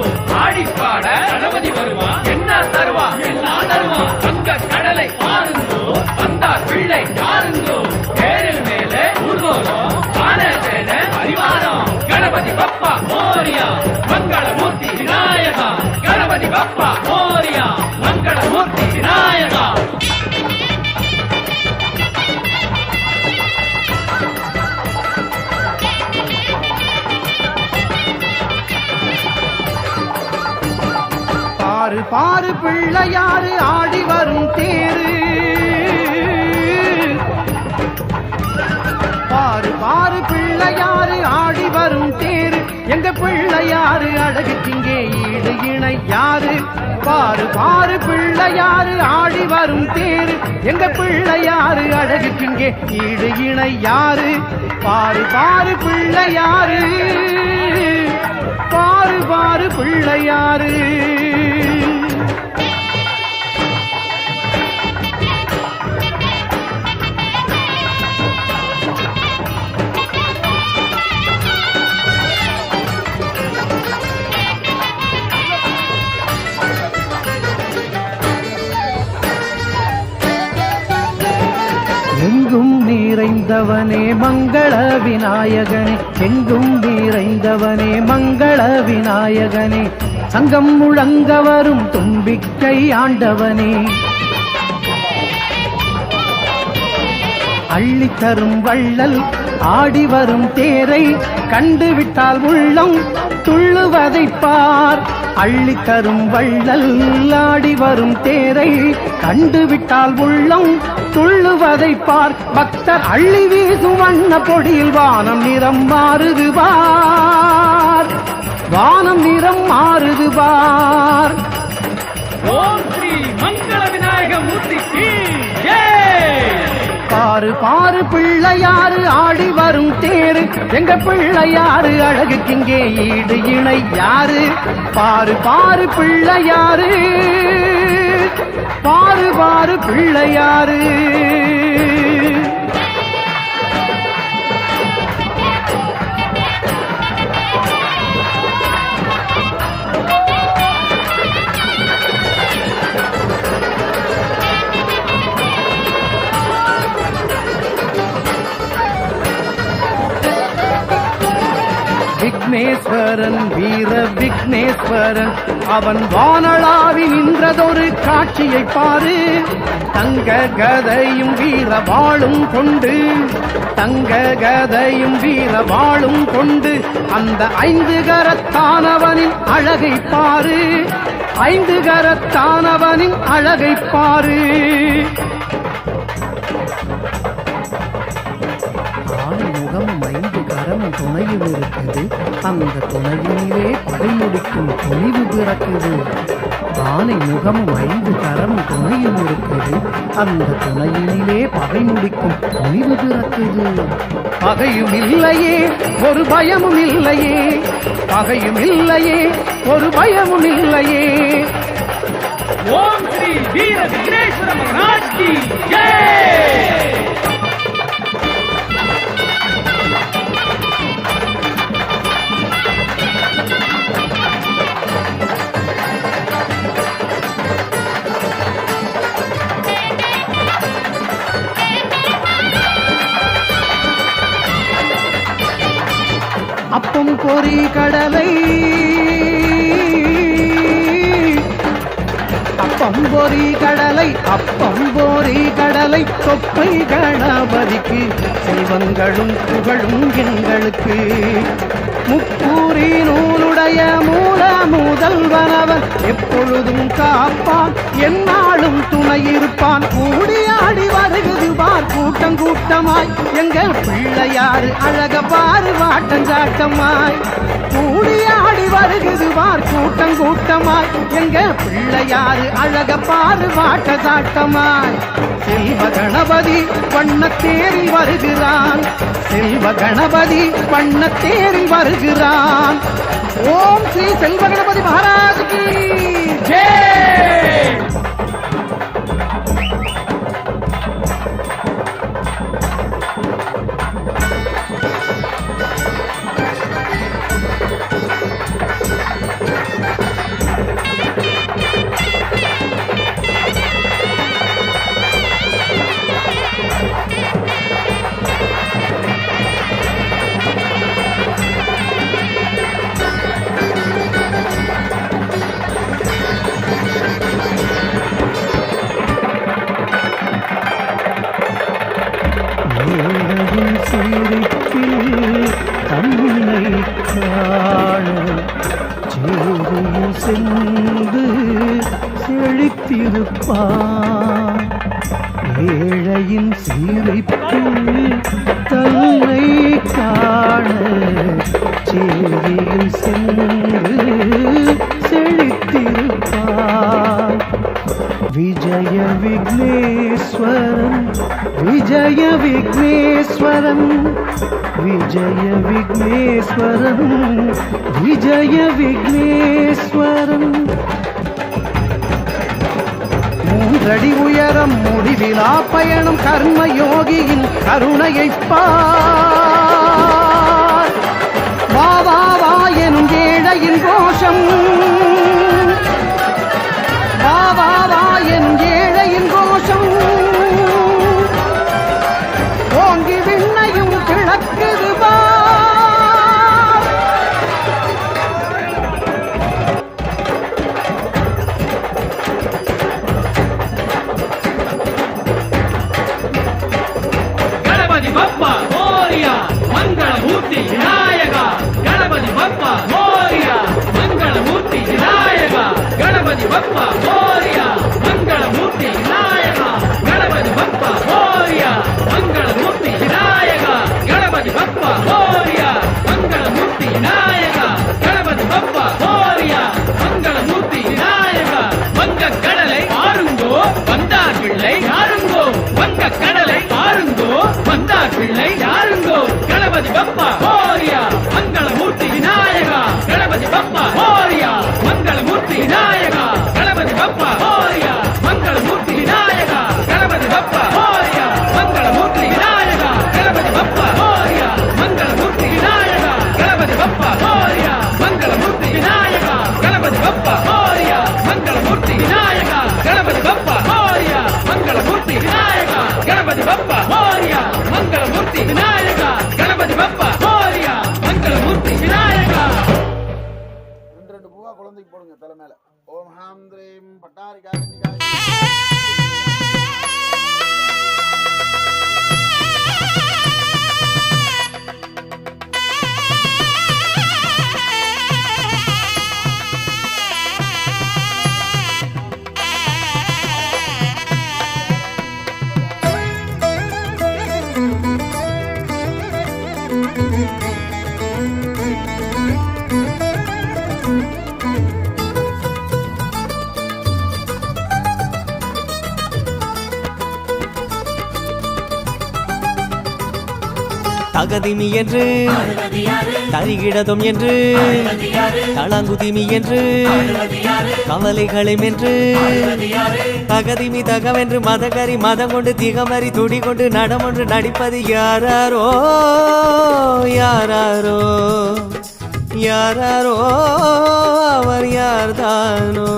आड़ी पाड़ गणपति வருவா, என்ன தருவா, எல்லாம் தருவா, தங்க கடலை பாருங்கோ, வந்தார் பிள்ளை யாருங்கோ, தேரில் மேலே ஊர்வலம், ஆனதேன பரிவாரம், गणपति बप्पा मोरिया, मंगलमूर्ति विनायका, गणपति बप्पा मोरिया, मंगलमूर्ति विनायका. பாரு பாரு பிள்ளையாரு ஆடி வரும் தேரு, பாரு பாரு பிள்ளையாரு ஆடி வரும் தேரு, எங்க பிள்ளையாரு அழகுக்கிங்கே ஈடு இணை யாரு. பாரு பாரு பிள்ளையாரு ஆடி வரும் தேரு எங்க பிள்ளையாரு அழகுக்கிங்கே ஈடு இணை யாரு பாரு பாரு பிள்ளையாரு பாரு பாரு பிள்ளையாரு எங்கும் நிறைந்தவனே மங்கள விநாயகனே எங்கும் நிறைந்தவனே மங்கள விநாயகனே சங்கம் முழங்க வரும் தும்பிக்கை ஆண்டவனே அள்ளித்தரும் வள்ளல் ஆடி வரும் தேரை கண்டுவிட்டால் உள்ளம் துள்ளுவதை பார் அள்ளித்தரும் வள்ளல் ஆடி வரும் தேரை கண்டுவிட்டால் உள்ளம் துள்ளுவதை பார் பக்தர் அள்ளி வீசும் வண்ண பொடியில் வானம் நிறம் மாறுது பார் வானம் நிறம் மாறுது பார் ஓம் ஸ்ரீ மங்கள விநாயக மூர்த்திக்கு ஜெய். பாரு பாரு பிள்ளையாரு ஆடி வரும் தேரு எங்க பிள்ளையாரு அழகுக்கிங்கே ஈடு இணை யாரு பாரு பாரு பிள்ளையாரு பாரு பாரு பிள்ளையாரு விக்னேஸ்வரன் வீர விக்னேஸ்வரன் அவன் வானளாவி நின்றதொரு காட்சியை பாரு தங்க கதையும் வீர வாளும் கொண்டு தங்க கதையும் வீர வாளும் கொண்டு அந்த 5 கரத்தானவனின் அழகை பாரு 5 கரத்தானவனின் அழகை பாரு முகமும் 5 கரமும் துணையில் இருக்குது அந்த துணையிலே படை முடிக்கும் துணிவு பிறக்குது ஆனை முகமும் 5 கரமும் துணையில் இருக்குது அந்த துணையிலே பகை முடிக்கும் துணிவு பிறக்குது பகையும் இல்லையே ஒரு பயமும் இல்லையே பகையும் இல்லையே ஒரு பயமும் இல்லையே ஓம் ஸ்ரீ வீர விக்னேஸ்வர மகாராஜ் கி ஜெய். அப்பம் பொறி கடலை அப்பம் பொறி கடலை அப்பம் பொறி கடலை தொப்பை கணபதிக்கு செல்வங்களும் புகழும் எங்களுக்கு முக்கூறி நூலுடைய மூல முதல்வனவன் எப்பொழுதும் காப்பான் எந்நாளும் துணையிருப்பான் கூடியாடி வருகிறது பார் கூட்டம் கூட்டமாய் எங்க பிள்ளையாரு அழக பாரு வாட்டஞ்சாட்டமாய் கூடியாடி வருகிறது பார் கூட்டம் கூட்டமாய் எங்க பிள்ளையாரு அழக பாரு வாட்டசாட்டமாய் செல்வ கணபதி வண்ணத்தேரில் வருகிறான் செல்வ கணபதி வண்ணத்தேரில் வருகிறான் ஓம் ஸ்ரீ செல்வ கணபதி மகாராஜுக்கு ஜெய். ஏழையின் சிரிப்பில் தன்னை காண சேவையில் சென்று செழித்திருப்பான் ஏழையின் சிரிப்பில் தன்னை காண சேவையில் சென்று செழித்திருப்பான் விஜய விக்னேஸ்வரன் விஜய விக்னேஸ்வரன் விஜய விக்னேஸ்வரன் விஜய விக்னேஸ்வரன் மூன்றடி உயரம் முடிவிலா பயணம் கர்மயோகியின் கருணையை பார் வா வா வா எனும் ஏழையின் கோஷம் வா வா வா எனும் ஏழையின் கோஷம் ஓங்கி விண்ணையும் கிழக்குது வா ಗಣಪತಿ ಬಪ್ಪ ಮೋರಿಯ ಮಂಗಳಮೂರ್ತಿ ವಿನಾಯಕ ಗಣಪತಿ ಬಪ್ಪ ಮೋರಿಯ ಮಂಗಳಮೂರ್ತಿ ವಿನಾಯಕ ಗಣಪತಿ ಬಪ್ಪ ಮೋರಿಯ ಮಂಗಳಮೂರ್ತಿ ವಿನಾಯಕ ಗಣಪತಿ ಬಪ್ಪ ಮೋರಿಯ ಮಂಗಳಮೂರ್ತಿ ವಿನಾಯಕ ಗಣಪತಿ ಬಪ್ಪ ಮೋರಿಯ ಮಂಗಳಮೂರ್ತಿ ವಿನಾಯಕ ಗಣಪತಿ ಬಪ್ಪ ಮೋರಿಯ ಮಂಗಳಮೂರ್ತಿ ವಿನಾಯಕ வங்க கடலை ஆறுங்கோ வந்தார் பிள்ளை யாருங்கோ வங்க கடலை ஆறுங்கோ வந்தார் பிள்ளை யாருங்கோ கணபதி பப்பா மோரியா மங்களமூர்த்தி விநாயகா கணபதி பப்பா மோரியா மங்களமூர்த்தி விநாயகா கணபதி பப்பா மோரியா மங்களமூர்த்தி விநாயகா கணபதி பப்பா மோரியா மங்களமூர்த்தி விநாயகா கணபதி பப்பா மோரியா மங்களமூர்த்தி விநாயகா கணபதி பப்பா மோரியா மங்களமூர்த்தி விநாயகா கணபதி பப்பா மோரியா மங்களமூர்த்தி விநாயகா கணபதி பப்பா மோரியா மங்களமூர்த்தி விநாயகா கணபதி பப்பா மோரியா மங்களமூர்த்தி விநாயகா கணபதி பப்பா மோரியா மங்களமூர்த்தி விநாயகா. ரெண்டு பூவா குழந்தைக்கு போடுங்க தலை மேல. ஓம் ஹாம் த்ரீம் பட்டாரிகா தகதிமி என்று தரிகிடதும் என்று தளங்குதிமி என்று கவலைகளை மென்று தகதிமி தகவென்று மதகரி மதம் கொண்டு திகமறி துடி கொண்டு நடமொன்று நடிப்பது யாராரோ யாராரோ யாராரோ அவர் யார்தானோ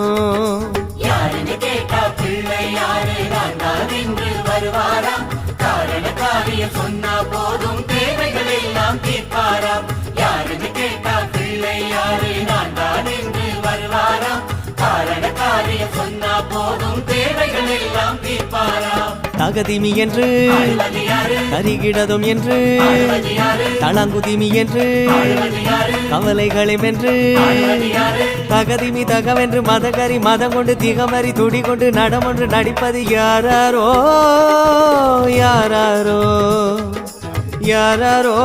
யாருன்னு கேட்டா பிள்ளை யாரு நான் தான் என்று வருவாராம் காரண காரியம் சொன்னா போதும் தேவைகள் எல்லாம் தீர்ப்பாராம் யாருன்னு கேட்டா பிள்ளை யாரு நான் தான் என்று வருவாராம் காரண காரியம் சொன்னா போதும் தேவைகள் எல்லாம் தீர்ப்பாராம் தகதிமி என்று கரிகிடதும் என்று தளங்குதிமி என்று கவலைகளை வென்று தகதிமி தகவென்று மதகரி மதம் கொண்டு திகமறி துடி கொண்டு நடமொன்று நடிப்பது யாராரோ யாராரோ யாராரோ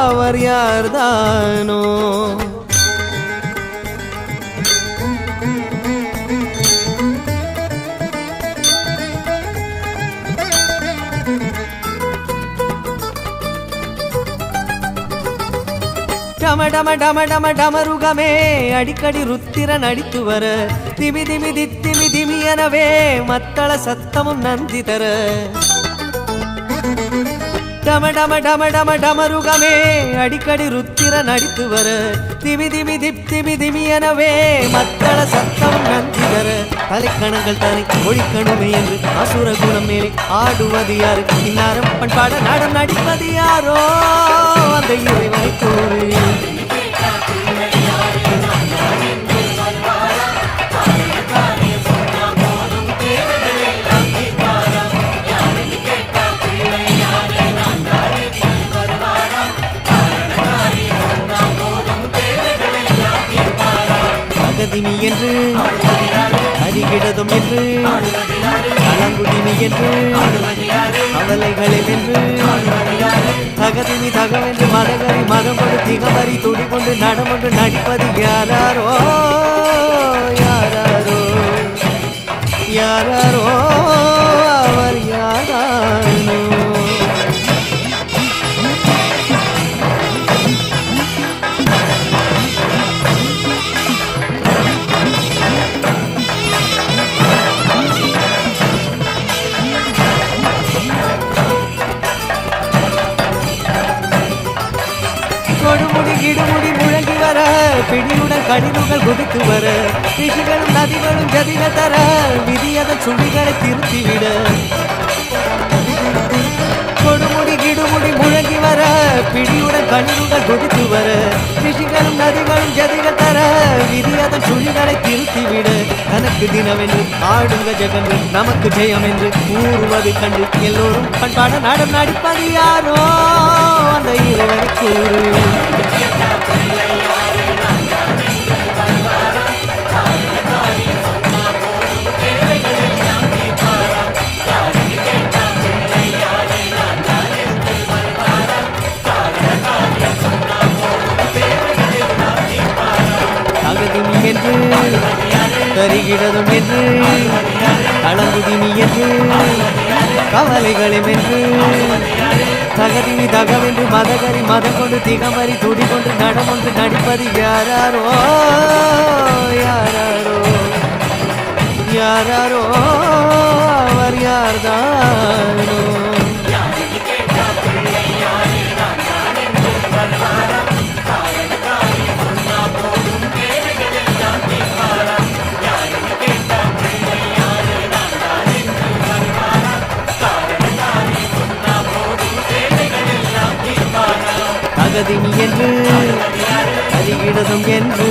அவர் யார்தானோ டம டம டம டம டமருகமே அடிக்கடி ருத்திர நடித்து வர திமி திமி தித்திமி திமி எனவே மத்தள சத்தமும் நந்தி தர டம டம டம டம டமருகமே அடிக்கடி ருத்திர நடித்து வர திமி திமி திப்திமி திமி எனவே மத்தள சத்தமும் நந்தி தர தலைக்கணங்கள் தனி ஒழிக்கணுமே என்று அசுர குணம் மேலே ஆடுவது யாரு இந்நேரம் பண்பாட நாடம் நடிப்பது யாரோ அந்த இறைவனை கூறு தகதிமி என்று அரிகிடதும் என்று தளங்குதிமி என்று கவலைகளை வென்று தகதிமி தகவென்று மதகரி மதம் கொண்டு திகமறி துடி கொண்டு நடமொன்று நடிப்பது யாராரோ யாராரோ யாராரோ அவர் யாரானோ. கொடுமுடி கிடுமுடி முழங்கி வர பிடியுடன் கடிவுகள் குதித்து வர ரிஷிகளும் நதிகளும் ஜதிக தர விதியத சுழிகளை திருத்திவிட. கொடுமுடி கிடுமுடி முழங்கி வர பிடியுடன் கடிவுகள் குதித்து வர ரிஷிகளும் நதிகளும் ஜதிக தர விதியத சுழிகளை திருத்திவிட. தனக்கு தினவென்று ஆடுங்க ஜெகன்று நமக்கு ஜெயம் என்று கூறுவது கண்டு எல்லோரும் பண்பாட நாடம் நடிப்பது யாரோ அந்த இறைவனை கூறு. தகுதினி என்று தருகிறதும் என்று களங்குதினி என்று கவலைகளும் என்று தகதினி தகவென்று மதகரி மதம் கொண்டு திகமறி துடி கொண்டு நடமொன்று நடிப்பது யாராரோ யாராரோ யாராரோ அவர் யார்தானோ. தகதினி என்று அறிகிடதும் என்று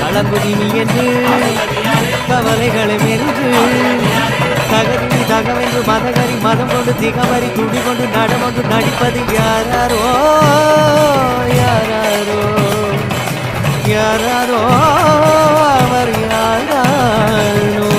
களங்குதினி என்று கவலைகளும் என்று தகதினி தகவென்று மதகரி மதம் கொண்டு திகமறி துடி கொண்டு நடமொன்று நடிப்பது யாராரோ யாராரோ யாராரோ அவர் யாரானோ.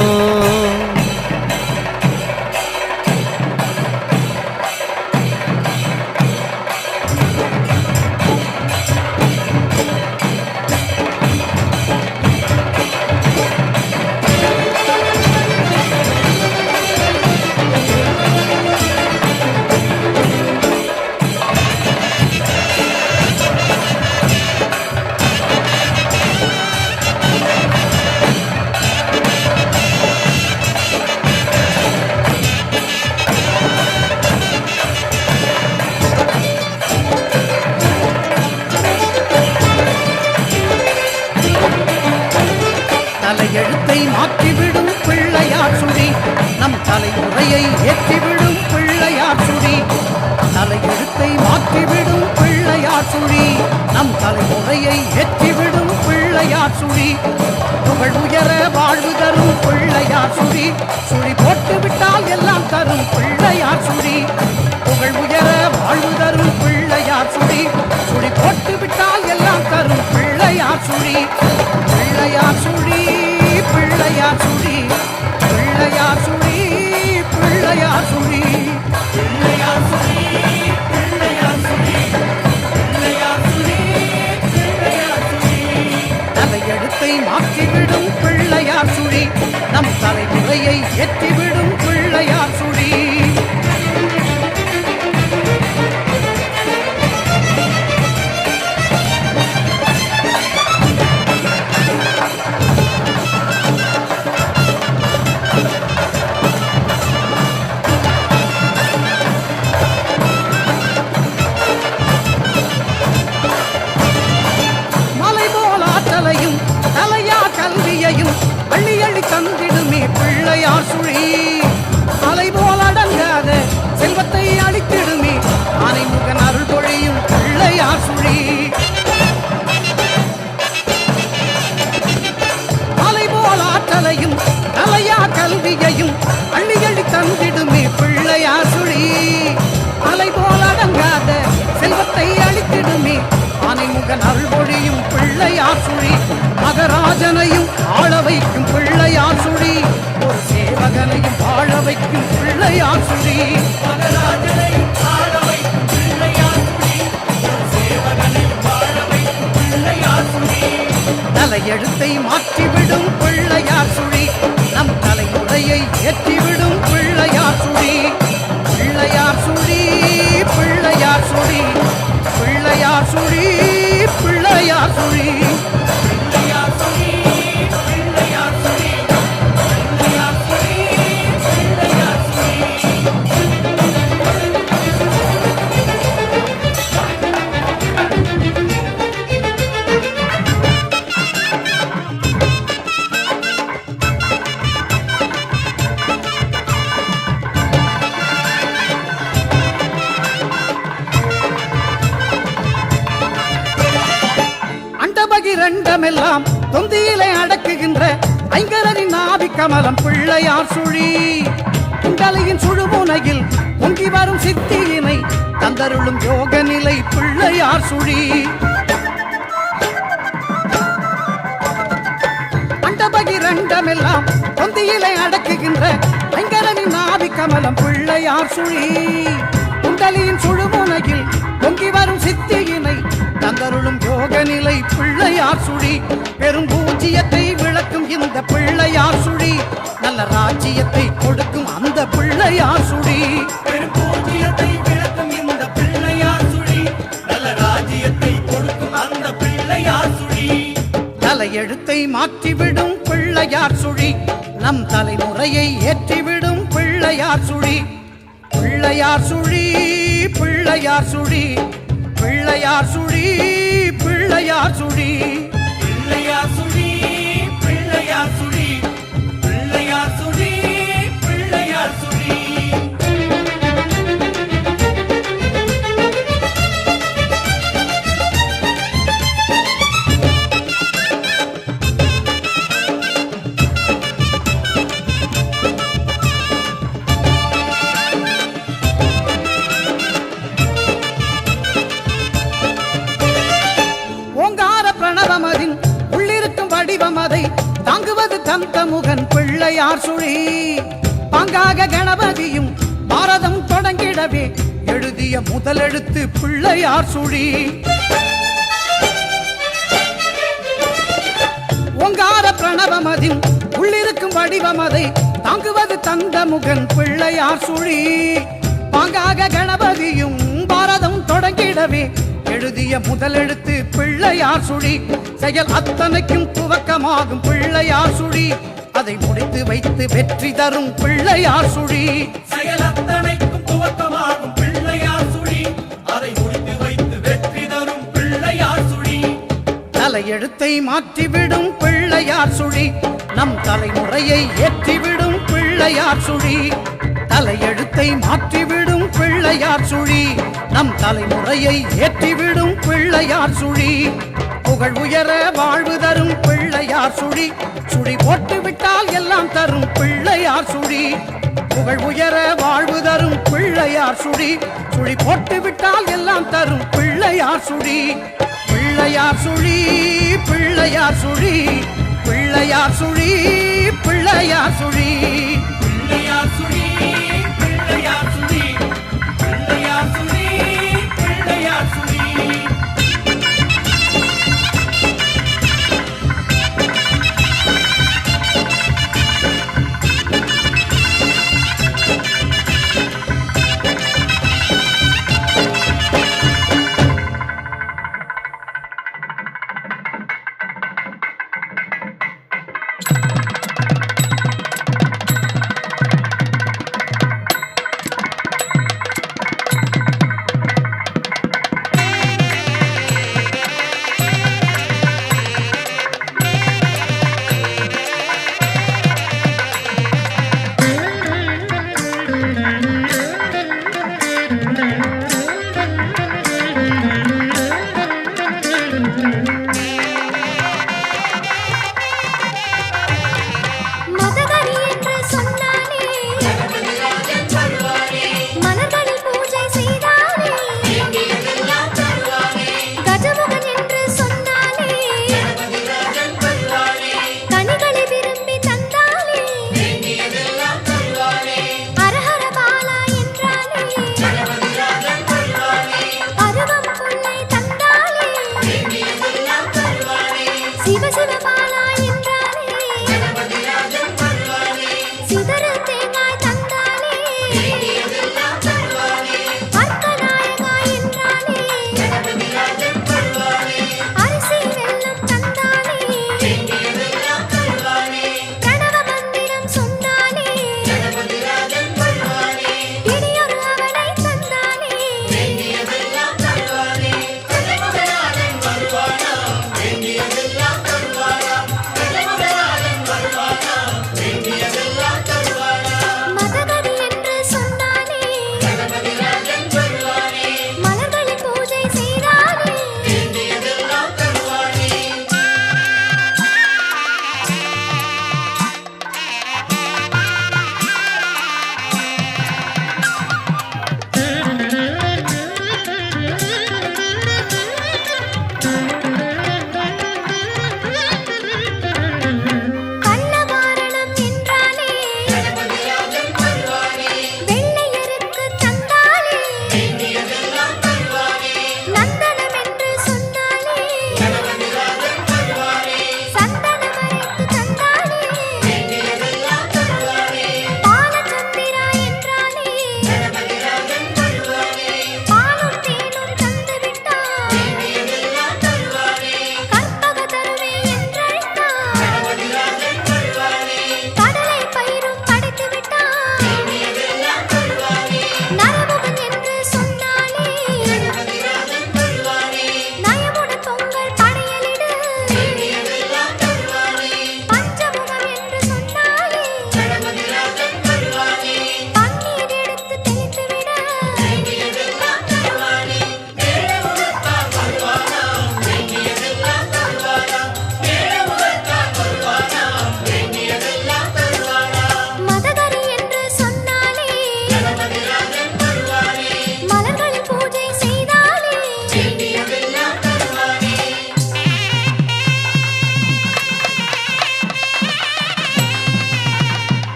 தலையெழுத்தை மாற்றிவிடும் பிள்ளையார் சுழி நம் தலைமுறையை ஏற்றிவிடும் பிள்ளையார் சுழி. தலையெழுத்தை மாற்றிவிடும் பிள்ளையார் சுழி நம் தலைமுறையை ஏற்றிவிடும் பிள்ளையார் சுழி. புகழ் உயர வாழ்வு தரும் பிள்ளையார் சுழி சுழி போட்டு விட்டால் எல்லாம் தரும் பிள்ளையார் சுழி. புகழ் உயர வாழ்வு தரும் பிள்ளையார் சுழி சுழி போட்டு விட்டால் எல்லாம் தரும் பிள்ளையார் சுழி. பிள்ளையார் சுழி பிள்ளையார் சுழி பிள்ளையார் சுழி பிள்ளையார் சுழி பிள்ளையார் சுழி பிள்ளையார் சுழி பிள்ளையார் சுழி பிள்ளையார் சுழி. தலையெழுத்தை மாற்றிவிடும் பிள்ளையார் சுழி நம் தலைமுறையை ஏற்றிவிடும் பிள்ளையார் சுழி. அள்ளி அள்ளி தந்திடுமே பிள்ளையார் சுழி. அலை போல் அடங்காத செல்வத்தை அளித்திடுமே ஆனைமுகன் அருள் பொழியும் பிள்ளையார் சுழி. அலை போல் ஆற்றலையும் தலையா கல்வியையும் அள்ளி அள்ளி தந்திடுமே பிள்ளையார் சுழி. அலை போல் அடங்காத செல்வத்தை அளித்திடுமே ஆனைமுகன் அருள் பொழியும் பிள்ளையார் சுழி. மகராஜனையும் ஆள வைக்கும் பிள்ளையார் சுழி ஒரு சேவகனையும் வாழ வைக்கும் பிள்ளையார் சுழி. மகராஜனையும் ஆள வைக்கும் பிள்ளையார் சுழி ஒரு சேவகனையும் வாழ வைக்கும் பிள்ளையார் சுழி. தலையெழுத்தை மாற்றிவிடும் பிள்ளையார் சுழி நம் தலைமுறை அண்டமெல்லாம் தொந்தியிலே அடக்குகின்ற ஐங்கரனின் நாவி கமலம் பிள்ளையார் சுழி குண்டலையின் சுழுமுனையில் பொங்கி வரும் சித்தியினை தந்தருளும் யோக நிலை பிள்ளையார் சுழி அண்டபகிரண்டமெல்லாம் தொந்தியிலே அடக்குகின்ற ஐங்கரனின் நாவி கமலம் பிள்ளையார் சுழி குண்டலியின் சுழுமுனையில் பொங்கி வரும் சித்தியினை தந்தருளும் யோக நிலை பிள்ளையார் சுழி பெரும் பூஜ்ஜியத்தை விளக்கும் இந்த பிள்ளையார் சுழி நல்ல ராஜ்ஜியத்தை கொடுக்கும் அந்த பிள்ளையார் சுழி பெரும் பூஜ்ஜியத்தை விளக்கும் இந்த பிள்ளையார் சுழி நல்ல ராஜ்யத்தை கொடுக்கும் அந்த பிள்ளையார் சுழி தலையெழுத்தை மாற்றிவிடும் பிள்ளையார் சுழி நம் தலைமுறையை ஏற்றிவிடும் பிள்ளையார் சுழி பிள்ளையார் சுழி பிள்ளையார் சுழி பிள்ளையார் சுழி பிள்ளையார் சுழி பிள்ளையார் சுழி பிள்ளையார் சுழி பிள்ளையார் சுழி பிள்ளையார் சுழி ஓங்கார பிரணவமதின் உள்ளிருக்கும் வடிவம் அதை தாங்குவது தந்தமுகன் பிள்ளையார் சுழி பாங்காக கணபதியும் பாரதம் தொடங்கிடவே எழுதிய முதலெழுத்து பிள்ளையார் சுழி ஓங்கார பிரணவமதின் உள்ளிருக்கும் வடிவம் அதை தாங்குவது தந்தமுகன் பிள்ளையார் சுழி பாங்காக கணபதியும் பாரதம் தொடங்கிடவே எழுதிய முதலெழுத்து பிள்ளையார் சுழி செயல் அத்தனைக்கும் துவக்கமாகும் பிள்ளையார் சுழி அதை முடித்து வைத்து வெற்றி தரும் பிள்ளையார் சுழி செயல் அத்தனைக்கும் துவக்கமாகும் பிள்ளையார் சுழி அதை முடித்து வைத்து வெற்றி தரும் பிள்ளையார் சுழி தலையெழுத்தை மாற்றிவிடும் பிள்ளையார் சுழி நம் தலைமுறையை ஏற்றிவிடும் பிள்ளையார் சுழி தலையெழுத்தை மாற்றிவிடும் பிள்ளையார் சுழி நம் தலைமுறையை ஏற்றிவிடும் பிள்ளையார் சுழி புகழ் உயர வாழ்வு தரும் பிள்ளையார் சுழி சுழி போட்டு விட்டால் எல்லாம் தரும் பிள்ளையார் சுழி புகழ் உயர வாழ்வு தரும் பிள்ளையார் சுழி சுழி போட்டு விட்டால் எல்லாம் தரும் பிள்ளையார் சுழி பிள்ளையார் சுழி பிள்ளையார் சுழி பிள்ளையார் சுழி பிள்ளையார் சுழி பிள்ளையார் சுழி பிள்ளையார் சுழி பிள்ளையார் சுழி பிள்ளையார் சுழி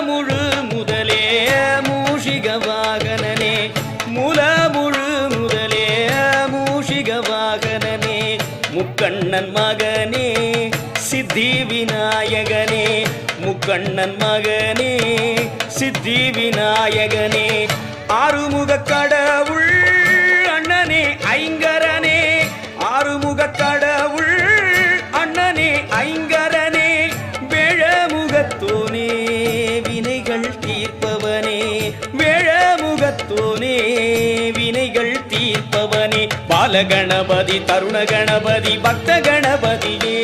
முழு முதலே மூஷிக வாகனனே முழு முதலே மூஷிக வாகனனே முக்கண்ணன் மகனே சித்தி விநாயகனே முக்கண்ணன் மகனே சித்தி விநாயகனே ஆறுமுக கடவுள் அண்ணனே ஐங்கரனே ஆறுமுக கடவுள் அண்ணனே ஐங்கரனே வேழமுகத்தோனே வினைகள் தீர்ப்பவனே வேழமுகத்தோனே வினைகள் தீர்ப்பவனே பாலகணபதி தருண கணபதி பக்த கணபதியே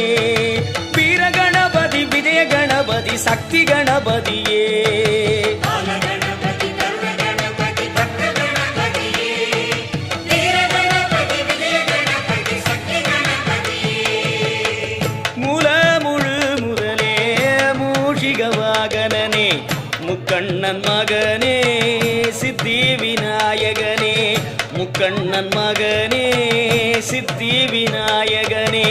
வீர கணபதி விஜய கணபதி சக்தி கணபதியே முக்கண்ணன் மகனே சித்தி விநாயகனே முக்கண்ணன் மகனே சித்தி விநாயகனே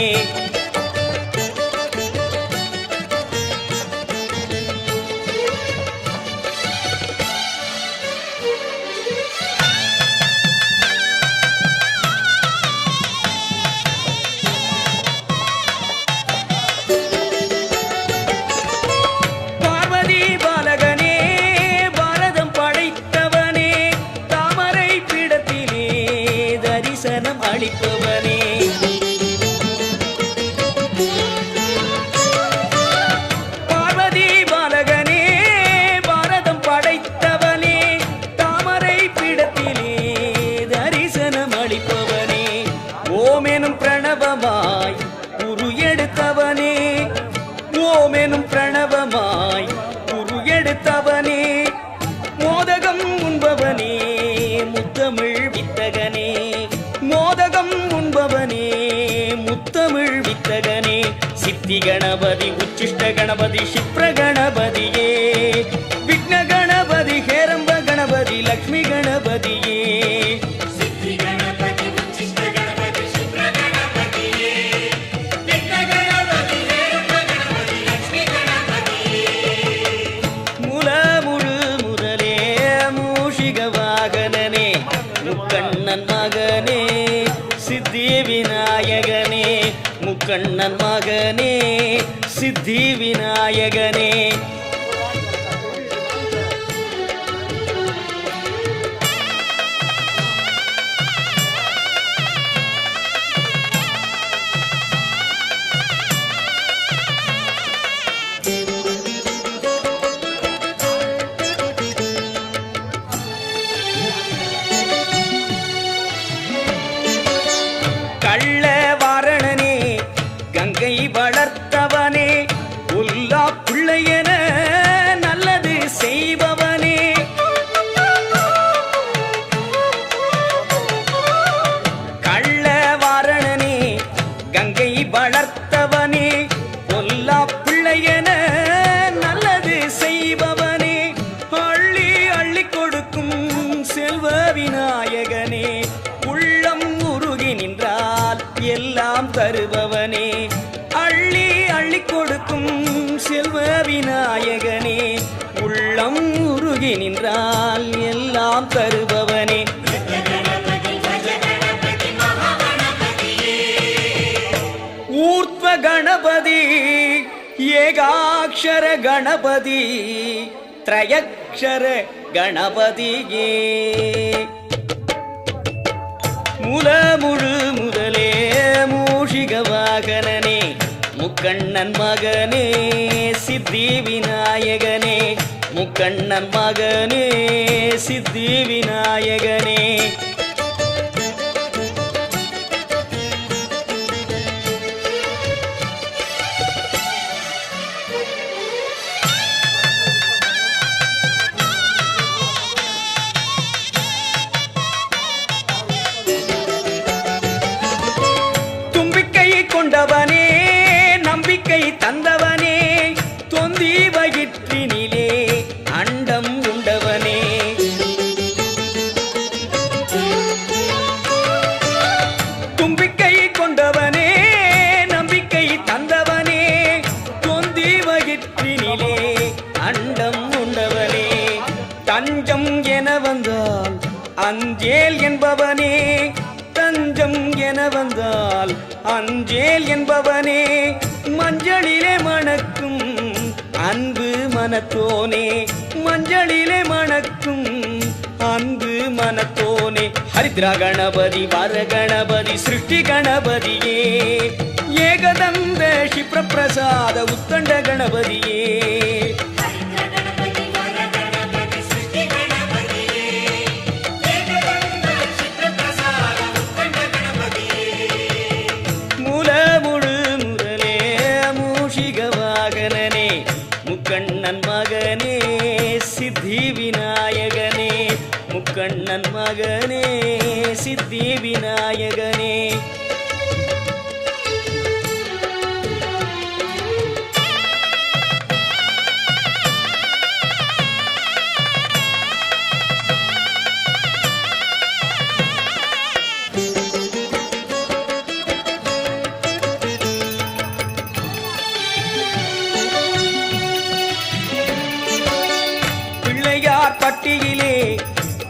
அளிப்பவனே பார்வதி பாலகனே பாரதம் படைத்தவனே தாமரை பீடத்திலே தரிசனம் அளிப்பவனே ஓமெனும் பிரணவமாய் உரு எடுத்தவனே ஓமெனும் பிரணவமாய் உரு எடுத்தவனே மோதகம் உண்பவனே முத்தமிழ் வித்தகனே மோதகம் உண்பவனே முத்தமிழ் வித்தகனே சித்தி கணபதி உச்சிஷ்ட கணபதி சிப்ர கணபதியே விக்ன கணபதி ஹேரம்ப கணபதி லக்ஷ்மி கணபதியே முக்கண்ணன் மகனே சித்தி விநாயகனே முக்கண்ணன் மகனே சித்தி விநாயகனே வளர்த்தவனே உல்லா பிள்ளையன நல்லது செய்பவனே கள்ளவாரணனே கங்கை வளர்த்தவனே உல்லா பிள்ளையன நல்லது செய்பவனே அள்ளி அள்ளி கொடுக்கும் செல்வ விநாயகனே உள்ளம் உருகி நின்றால் எல்லாம் தருபவனே அள்ளி அள்ளி கொடுக்கும் செல்வ விநாயகனே உள்ளம் உருகி நின்றால் எல்லாம் தருபவனே ஊர்த்வ கணபதி ஏகாட்சர கணபதி திரயக்ஷர கணபதியே முழு முதலே மூஷிக வாகனனே முக்கண்ணன் மகனே சித்தி விநாயகனே முக்கண்ணன் மகனே சித்தி விநாயகனே வந்தால் அஞ்சேல் என்பவனே, தஞ்சம் என வந்தால் அஞ்சேல் என்பவனே, மஞ்சளிலே மணக்கும் அன்பு மனத்தோனே, மஞ்சளிலே மணக்கும் அன்பு மனத்தோனே. ஹரித்ரா கணபதி வர கணபதி சிருஷ்டி கணபதியே, ஏகதந்த க்ஷிப்ர பிரசாத உத்தண்ட கணபதியே. முக்கண்ணன் மகனே சித்தி விநாயகனே, முக்கண்ணன் மகனே சித்தி விநாயகனே. பட்டியிலே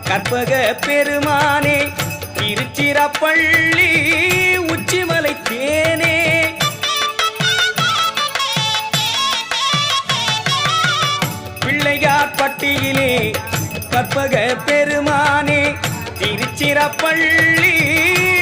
கற்பக பெருமானே, திருச்சிராப்பள்ளி உச்சிமலை தேனே, பிள்ளையார் பட்டியிலே கற்பக பெருமானே, திருச்சிராப்பள்ளி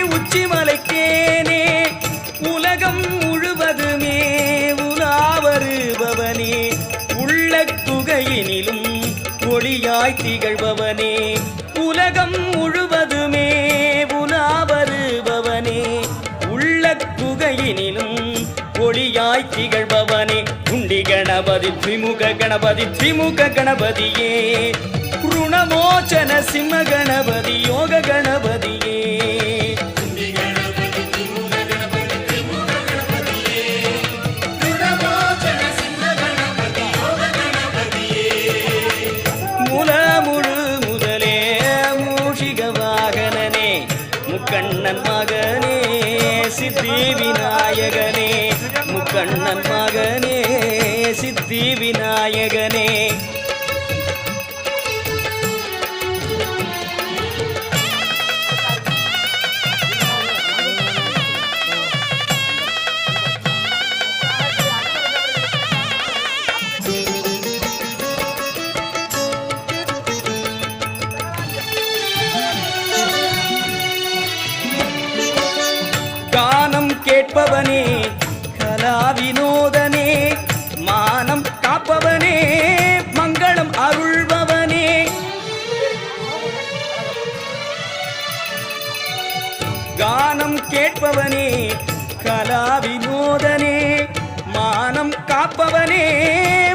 உச்சிமலை தேனே, உலகம் முழுவதுமே உலாவருபவனே, உள்ள குகையினிலும் ஒளியாய் திகழ்பவனே, உலகம் முழுவதுமே உலாவருபவனே, உள்ள குகையினிலும் ஒளியாய் திகழ்பவனே. உண்டி கணபதி திமுக கணபதி திமுக கணபதியே, ருணமோச்சன சிம்ம கணபதி யோக கணபதியே. முக்கண்ணன் மகனே சித்தி விநாயகனே, முக்கண்ணன் மகனே சித்தி விநாயகனே. கேட்பவனே கலா வினோதனே, மானம் காப்பவனே மங்களம் அருள்பவனே, கானம் கேட்பவனே கலா வினோதனே, மானம் காப்பவனே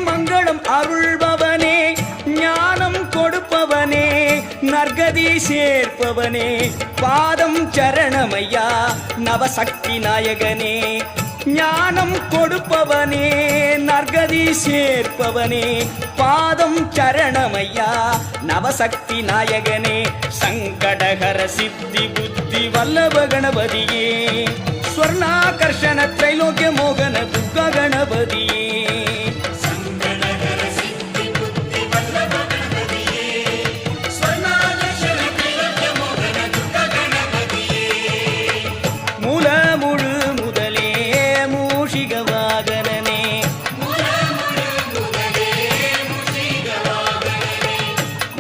மங்களம் அருள்பவனே, ஞானம் கொடுப்பவனே நற்கதி சேர்ப்பவனே, பாதம் சரணமையா நவசக்தி நாயகனே, ஞானம் கொடுப்பவனே நற்கதி சேர்ப்பவனே, பாதம் சரணமையா நவசக்தி நாயகனே. சங்கடகர சித்தி புத்தி வல்லப கணபதியே, ஸ்வர்ணாகர்ஷண த்ரைலோக்கிய மோகன துர்க கணபதியே.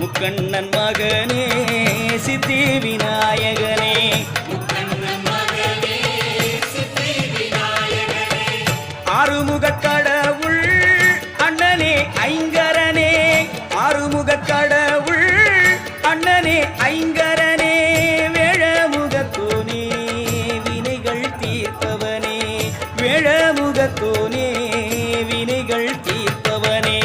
முக்கண்ணன் மகனே சித்தி விநாயகனே, ஆறுமுகக் கடவுள் அண்ணனே ஐங்கரனே, ஆறுமுகக் கடவுள் அண்ணனே ஐங்கரனே, வேழமுகத்தோனே வினைகள் தீர்ப்பவனே, வேழமுகத்தோனே வினைகள் தீர்ப்பவனே.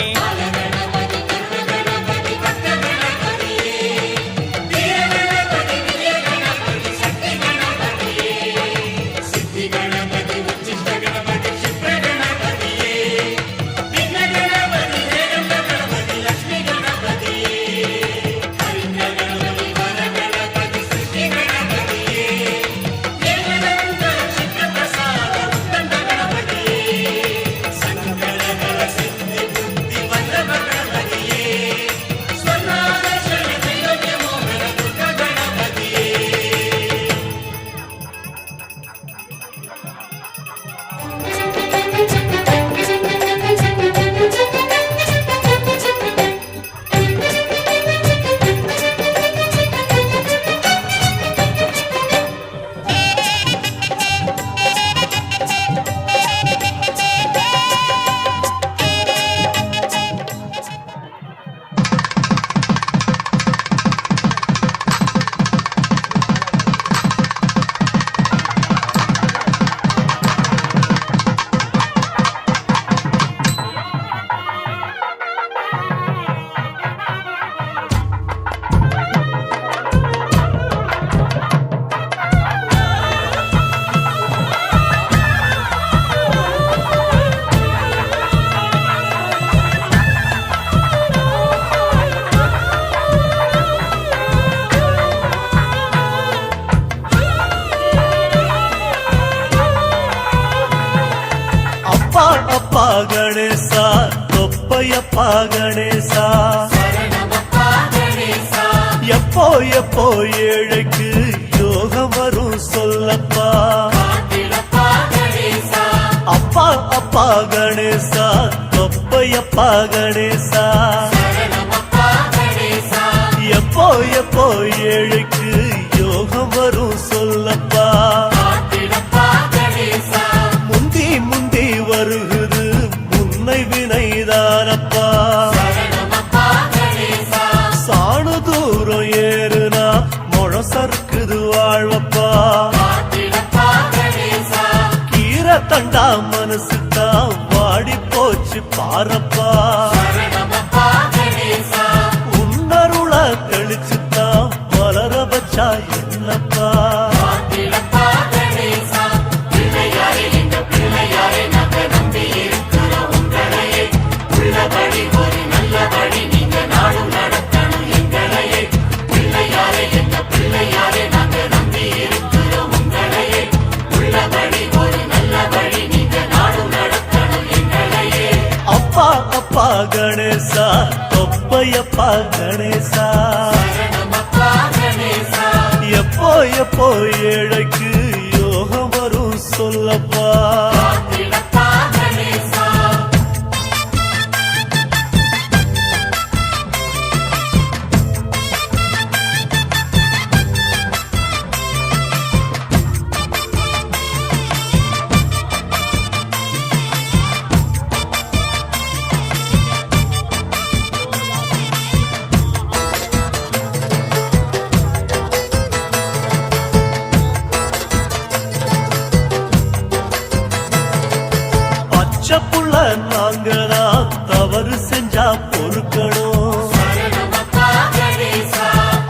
கணேசா தொப்பையப்பா கணேசா எப்போ எப்போ ஏழைக்கு யோகம் வரும் சொல்லப்பா அப்பா அப்பா கணேசா தொப்பையப்பா கணேசா எப்போ எப்போ ஏழைக்கு யோகம் வரும் சொல்லப்பா முந்தி முந்தி வருகுது முன்னை வினைதானப்பா சாணு தூரம் ஏறுனா முழம் சறுக்குது வாழ்வப்பா கீரை தண்டா மனசுதான் வாடி போச்சு பாரப்பா உன்னருள தெளிச்சுதான் வளர வச்சா என்னப்பா அப்பா அப்பா கணேசா தொப்பையப்பா கணேசா எப்போ எப்போ ஏழைக்கு யோகம் வரும் சொல்லப்பா பச்சப்புள்ள நாங்கதான் தவறு செஞ்சா பொறுக்கணும்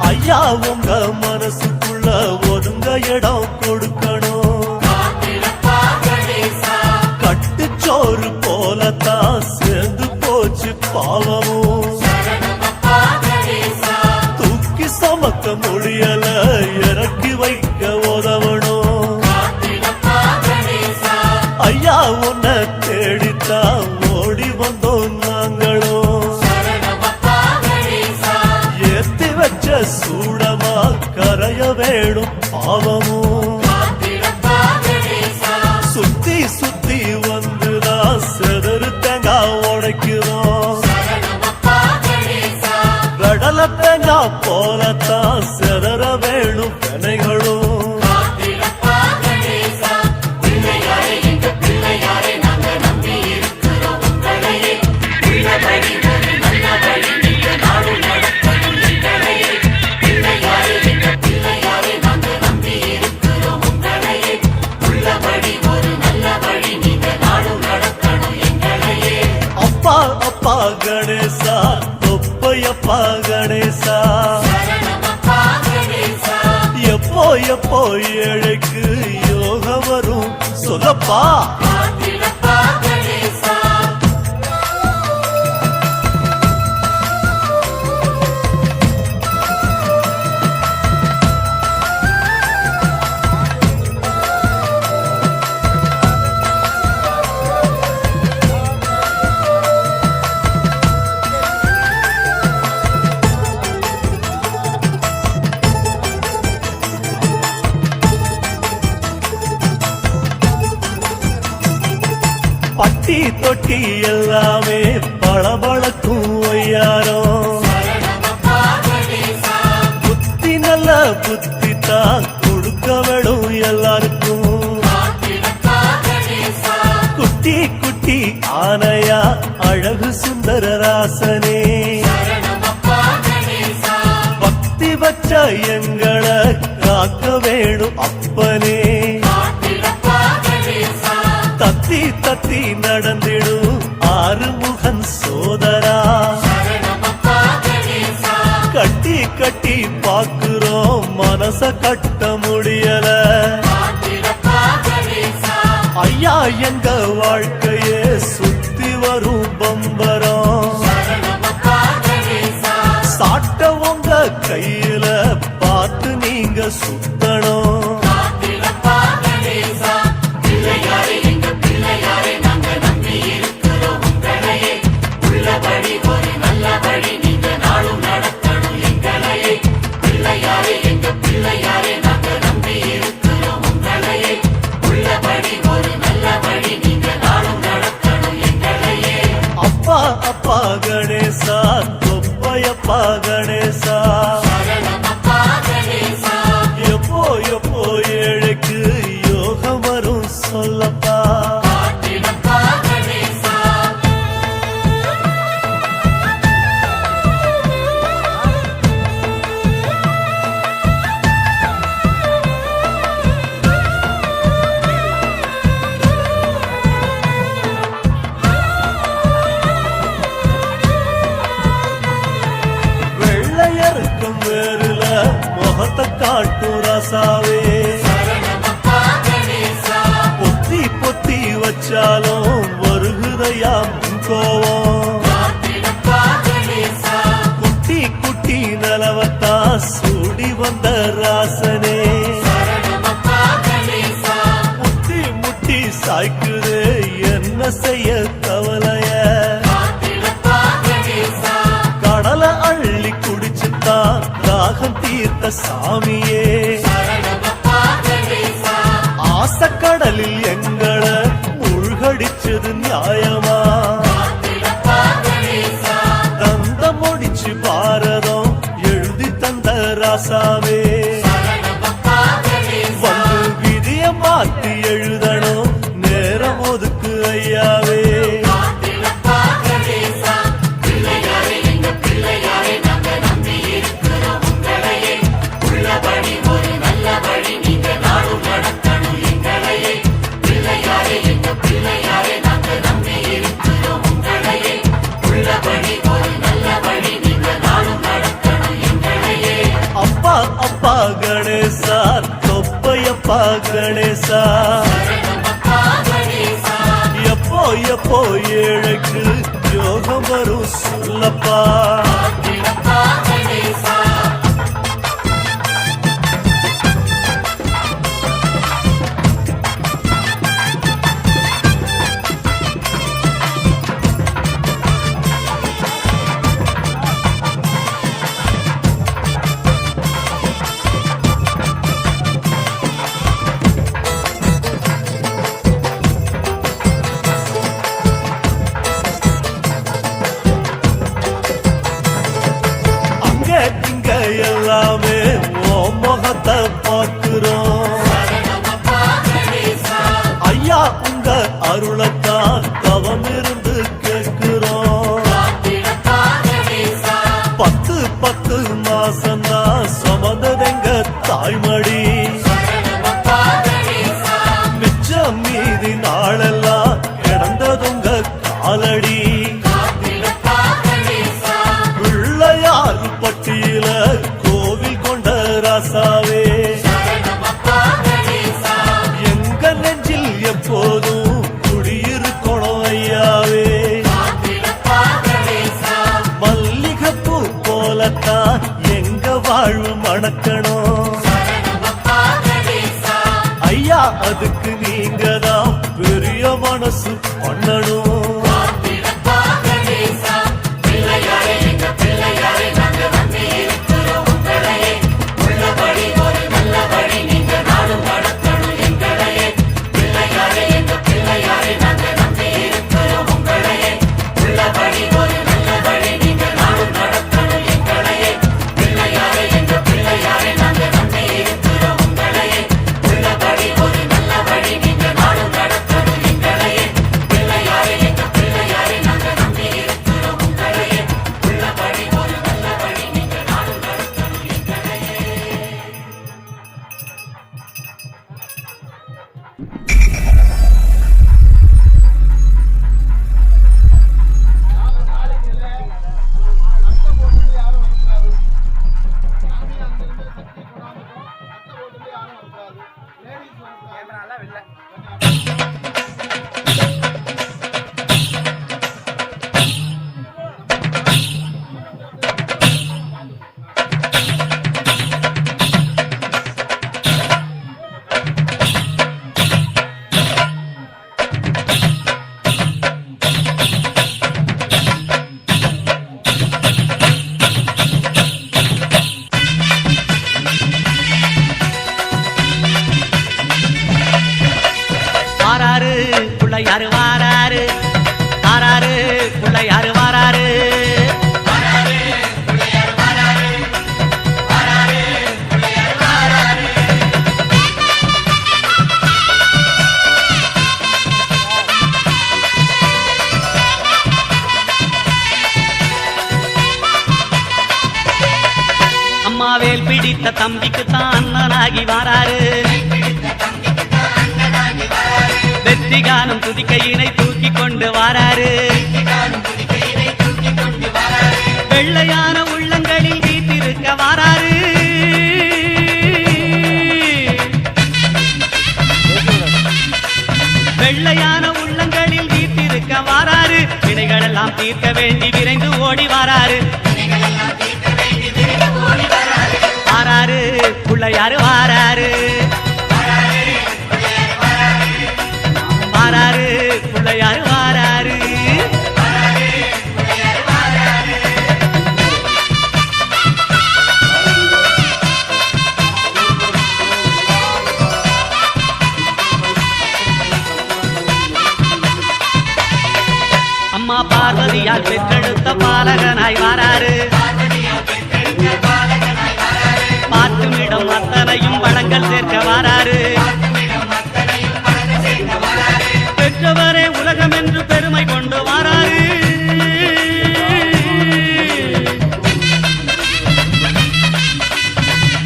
ஐயா உங்க மனசுக்குள்ள ஒதுங்க இடம் கொடுக்கணும் கட்டுச்சோறு போலத்தான் சேர்ந்து போச்சு பாவமும் தூக்கி சுமக்க முடியல இறக்கி வைக்க உதவணும் ஐயா உன்னை தேடித்தான் ஓடி வந்தோம் நாங்களும் ஏத்தி வச்ச சூடமா கரைய வேணும் பாவமும் சுத்தி சுத்தி வந்துதான் செதறு தேங்காய் உடைக்கிறோம் கடல தேங்காய் போலத்தான் செதற வேணும் வினைகளும் அப்பா அப்பா கணேசா தொப்பையப்பா கணேசா எப்போ எப்போ ஏழைக்கு யோகம் வரும் சொல்லப்பா பட்டி தொட்டி எல்லாமே பளபளக்கும் ஒய்யாரோ புத்தி நல்ல புத்தி தான் கொடுக்க வேணும் எல்லாருக்கும் குட்டி குட்டி ஆனையா அழகு சுந்தர ராசனே பக்தி வச்ச எங்களை காக்க வேணும் அப்பனே தத்தி தத்தி நடந்திடும் ஆறுமுகன் சோதரா கட்டி கட்டி பாக்குறோம் மனச கட்ட முடியல ஐயா எங்க வாழ்க்கையே சுத்தி வரும் பம்பரம் சாட்டவங்க கையில பார்த்து நீங்க சுத்தணும் அப்பா கணேசா சரணமப்பா கணேசா எப்போ எப்போ ஏழைக்கு யோகம் வரும் சொல்லப்பா காத்திடப்பா கணேசா வெள்ளையருக்கும் வேறுல முகத்தை காட்டும் ராசாவே சரணமப்பா கணேசா பொத்தி பொத்தி வச்சாலும் வருகுதையா முன் கோவம் காத்திடப்பா கணேசா குட்டி குட்டி நலவத்தா சூடி வந்த ராசனே சரணமப்பா கணேசா முட்டி முட்டி சாய்க்குது என்ன செய்ய கவலைய காத்திடப்பா கணேசா கடலை அள்ளி குடிச்சுத்தான் தாகம் தீர்த்த சாமியே சரணமப்பா கணேசா ஆசக்கடலில் எங்களை மூழ்கடிச்சது நியாயமா காத்திடப்பா கணேசா தந்த முடிச்சு பாரதம் எழுதி தந்த ராசாவே சரணமப்பா கணேசா வந்து விதிய மாத்தி எழுதணும் நேரம் ஒதுக்கு ஐயாவே காத்திடப்பா கணேசா பிள்ளையாரே எங்க பிள்ளையாரே நாங்க நம்பி இருக்கிறோம் உங்களையே உள்ளபடி ஒரு நல்ல வழி நீங்க நாடும் நடத்தணும் எங்களையே பிள்ளையாரே எங்க பிள்ளையாரே நாங்க நம்பி இருக்கிறோம் உங்களையே உள்ளபடி ஒரு நல்ல வழி நீங்க நாடும் நடத்தணும் எங்களையே அப்பா அப்பா கணேசா தொப்பையப்பா கணேசா சரணமப்பா கணேசா எப்போ எப்போ ஏழைக்கு யோகம் வரும் சொல்லப்பா காத்திடப்பா கணேசா அங்க இங்க எல்லாமே ஓ முகத்தை பார்க்கிறோம் சரணமப்பா கணேசா ஐயா உங்க அருளத்தான் தவம் இருந்து கேட்கிறோம் காத்திடப்பா கணேசா 10 மாசம்தான் சுமந்ததெங்க தாய்மடி சரணமப்பா கணேசா மிச்சம் மீதி நாளெல்லாம் கிடந்ததுங்க காலடி காத்திடப்பா கணேசா பிள்ளையார் பட்டியல கோவில் கொண்ட ராசாவே சரணமப்பா கணேசா எங்க நெஞ்சில் எப்போதும் குடியிருக்கணும் ஐயாவே காத்திடப்பா கணேசா மல்லிகைப்பூ போலத்தான் எங்க வாழ்வு மணக்கணும் சரணமப்பா கணேசா ஐயா அதுக்கு நீங்க தான் பெரிய மனசு பண்ணணும் காத்திடப்பா கணேசா பிள்ளையாரே எங்க பிள்ளையாரே நாங்க நம்பி இருக்கிறோம் உங்களையே உள்ளபடி ஒரு நல்ல வழி நீங்க நாடும் நடத்தணும் எங்களையே பிள்ளையாரே எங்க பிள்ளையாரே நாங்க நம்பி இருக்கிறோம் உங்களையே உள்ளபடி ஒரு நல்ல வழி நீங்க நாடும் நடத்தணும் எங்களையே பிள்ளையாரே எங்க பிள்ளையாரே நாங்க நம்பி இருக்கிறோம் உங்களையே உள்ளபடி ஒரு நல்ல வழி நீங்க நாடும் நடத்தணும் எங்களையே பிள்ளையாரே எங்க பிள்ளையாரே நாங்க நம்பி இருக்கிறோம் உங்களையே உள்ளபடி ஒரு நல்ல வழி நீங்க நாடும் நடத்தணும் எங்களையே வாராரு பிள்ளையாரு வாராரு வாராரு பிள்ளையாரு வாராரு பிள்ளையாரே தம்பிக்குத்தான் அண்ணனாகி வாராரு வெற்றி காணும் துதிக்கையினை தூக்கி கொண்டு வாராரு வெள்ளையான உள்ளங்களில் வீட்டிருக்க வாராரு வெள்ளையான உள்ளங்களில் வீட்டிருக்க வாராரு வினைகளெல்லாம் தீர்க்க வேண்டி விரைந்து ஓடி வாராரு வாராரு பிள்ளையாரு வாராரு வாராரு பிள்ளையாரு வாராரு அம்மா பார்வதியால் பெற்றெடுத்த பாலகனாய் வாராரு பார்க்குமிடம் அத்தனையும் வளங்கள் சேர்க்க வாராரு பெற்றவரே உலகம் என்று பெருமை கொண்டு வாராரு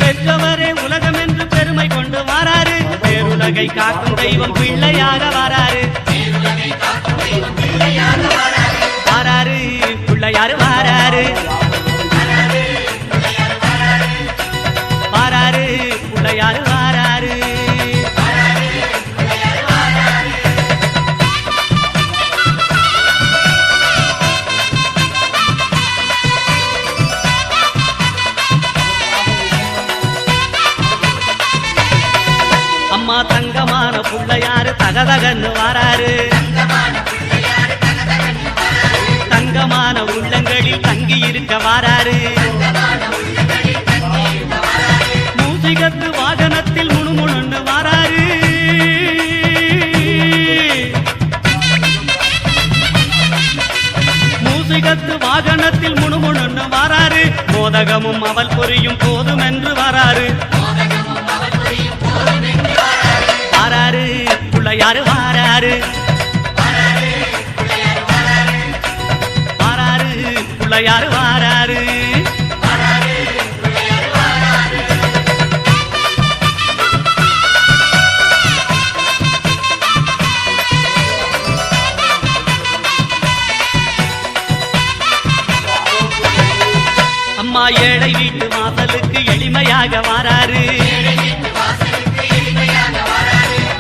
பெற்றவரே உலகம் என்று பெருமை கொண்டு வாராரு பேருலகை காக்கும் தெய்வம் பிள்ளையாக வாராரு வாராரு பிள்ளையாரு வாராரு வாராரு பிள்ளையாரு வாராரு அம்மா தங்கமான பிள்ளையாரு தகதகன்னு வாராரு தங்கமான உள்ளங்களில் தங்கி இருக்க வாராரு மூசிகத்து வாகனத்தில் முணுமுணுன்னு வாராரு மூசிகத்து வாகனத்தில் முணுமுணுன்னு வாராரு மோதகமும் அவள் பொரியும் போதும் என்று வாராரு வாராரு பிள்ளையாரு வாராரு வாராரு பிள்ளையாரு வாராரு அம்மா ஏழை வீட்டு வாசலுக்கு எளிமையாக வாராரு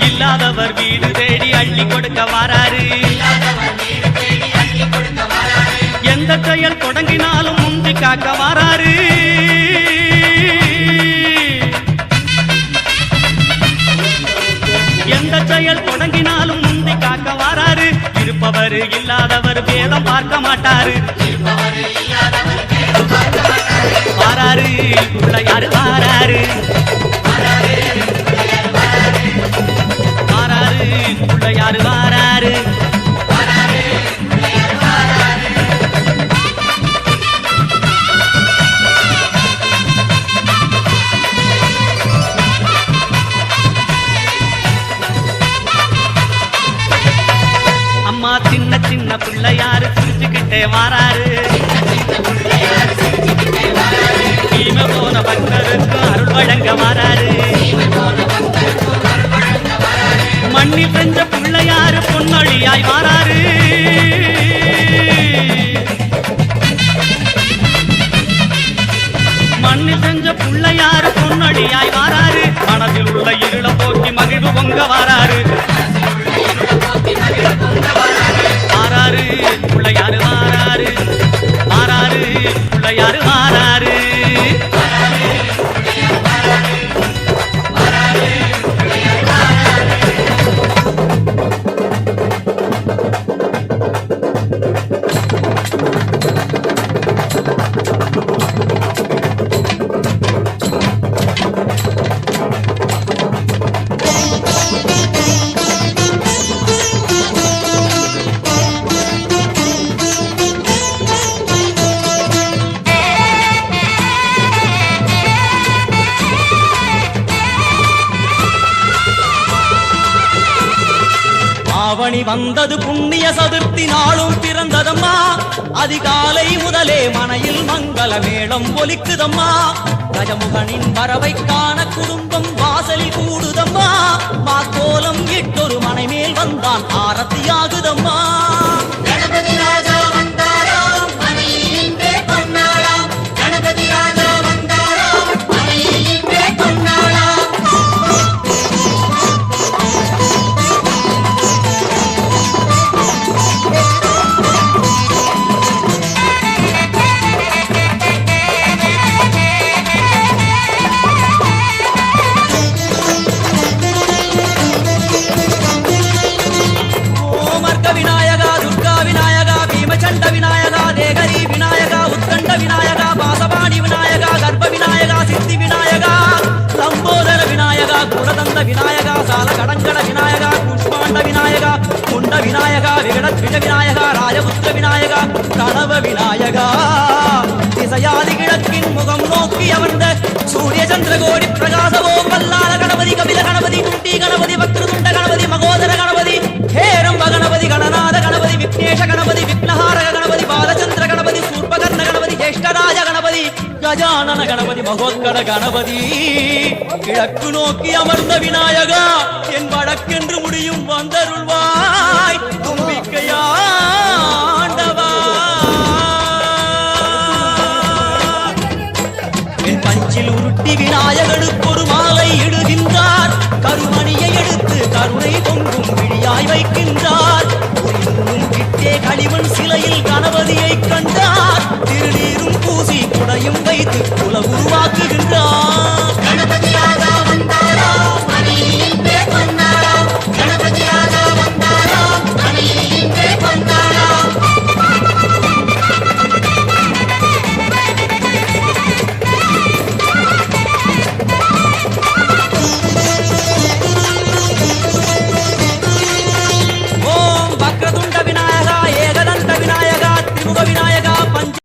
இல்லாதவர் வீடு தேடி அள்ளி கொடுக்க வாராரு எந்த செயல் தொடங்கினாலும் முந்தி காக்க வாராரு எந்த செயல் தொடங்கினாலும் முந்தி காக்க வாராரு இருப்பவர் இல்லாதவர் வேதம் பார்க்க மாட்டாரு வாராரு பிள்ளையாரு வாராரு வாராரு பிள்ளையாரு வாராரு அம்மா சின்ன சின்ன பிள்ளையாரு சிரிச்சுக்கிட்டே வாராரு தீமை போன பக்தருக்கு அருள் வழங்க வாராரு மண்ணில் செஞ்ச பிள்ளையாரு பொன்னொழியாய் வாராரு மண்ணில் செஞ்ச பிள்ளையாரு பொன்னொழியாய் வாராரு மனதில் உள்ள இருள போக்கி மகிழ்வு பொங்க வாராரு வாராரு பிள்ளையாரு வாராரு வாராரு பிள்ளையாரு வாராரு ஆவணி வந்தது புண்ணிய சதுர்த்தி நாளும் பிறந்ததம்மா அதிகாலை முதலே மனையில் மங்கள மேளம் ஒலிக்குதம்மா கஜமுகனின் வரவை காண குடும்பம் வாசலில் கூடுதம்மா மாக்கோலம் இட்டொரு மனை மேல் வந்தான் ஆரத்தியாகுதம்மா கணபதி ராஜா வந்தாராம் மனையில் இன்றே பொன்னாளாம் கணபதி ராஜா வந்தாராம் மனையில் இன்றே பொன்னாளாம் ஓமர்க்க விநாயகா துர்கா விநாயகா பீமச்சண்ட விநாயகா தேகரி விநாயகா உத்கண்ட விநாயகா பாசபாணி விநாயகா கர்ப்ப விநாயகா சித்தி விநாயகா லம்போதர விநாயகா குலதந்த விநாயகா சால கடங்கட விநாயகா புஷ்பாண்ட விநாயகா குண்ட விநாயகா விகடத்விஜ விநாயகா ராஜபுத்திர விநாயகா கணவ விநாயகா திசையாதி கிழக்கின் முகம் நோக்கி அமர்ந்த சூரிய சந்திரகோடி பிரகாசவோம் வல்லால கணபதி கபில கணபதி குண்டி கணபதி வக்ரதுண்ட கணபதி மகோதர கணபதி ஹேரம்ப கணபதி கணநாத கணபதி விக்னேஷ கணபதி விக்னஹாரக கணபதி பாலச்சந்திர கணபதி சூர்பகர்ண கணபதி ஜேஷ்டராஜ கணபதி கஜானன கணபதி மகோத்கட கணபதி கிழக்கு நோக்கி அமர்ந்த விநாயகா என் வடக்கென்று முடியும் வந்தருள்வாய் தும்பிக்கையாண்டவா என் பஞ்சில் உருட்டி விநாயகனுக்கு ஒரு மாலை இடுகின்றார் கருமணியை எடுத்து கருணை பொங்கும் விழியாய் வைக்கின்றார் இன்னும் கிட்டே களிமண் சிலையில் கணபதியை கண்டார் திருநீரும் பூசி குடையும் வைத்து குல உருவாக்குகின்றார்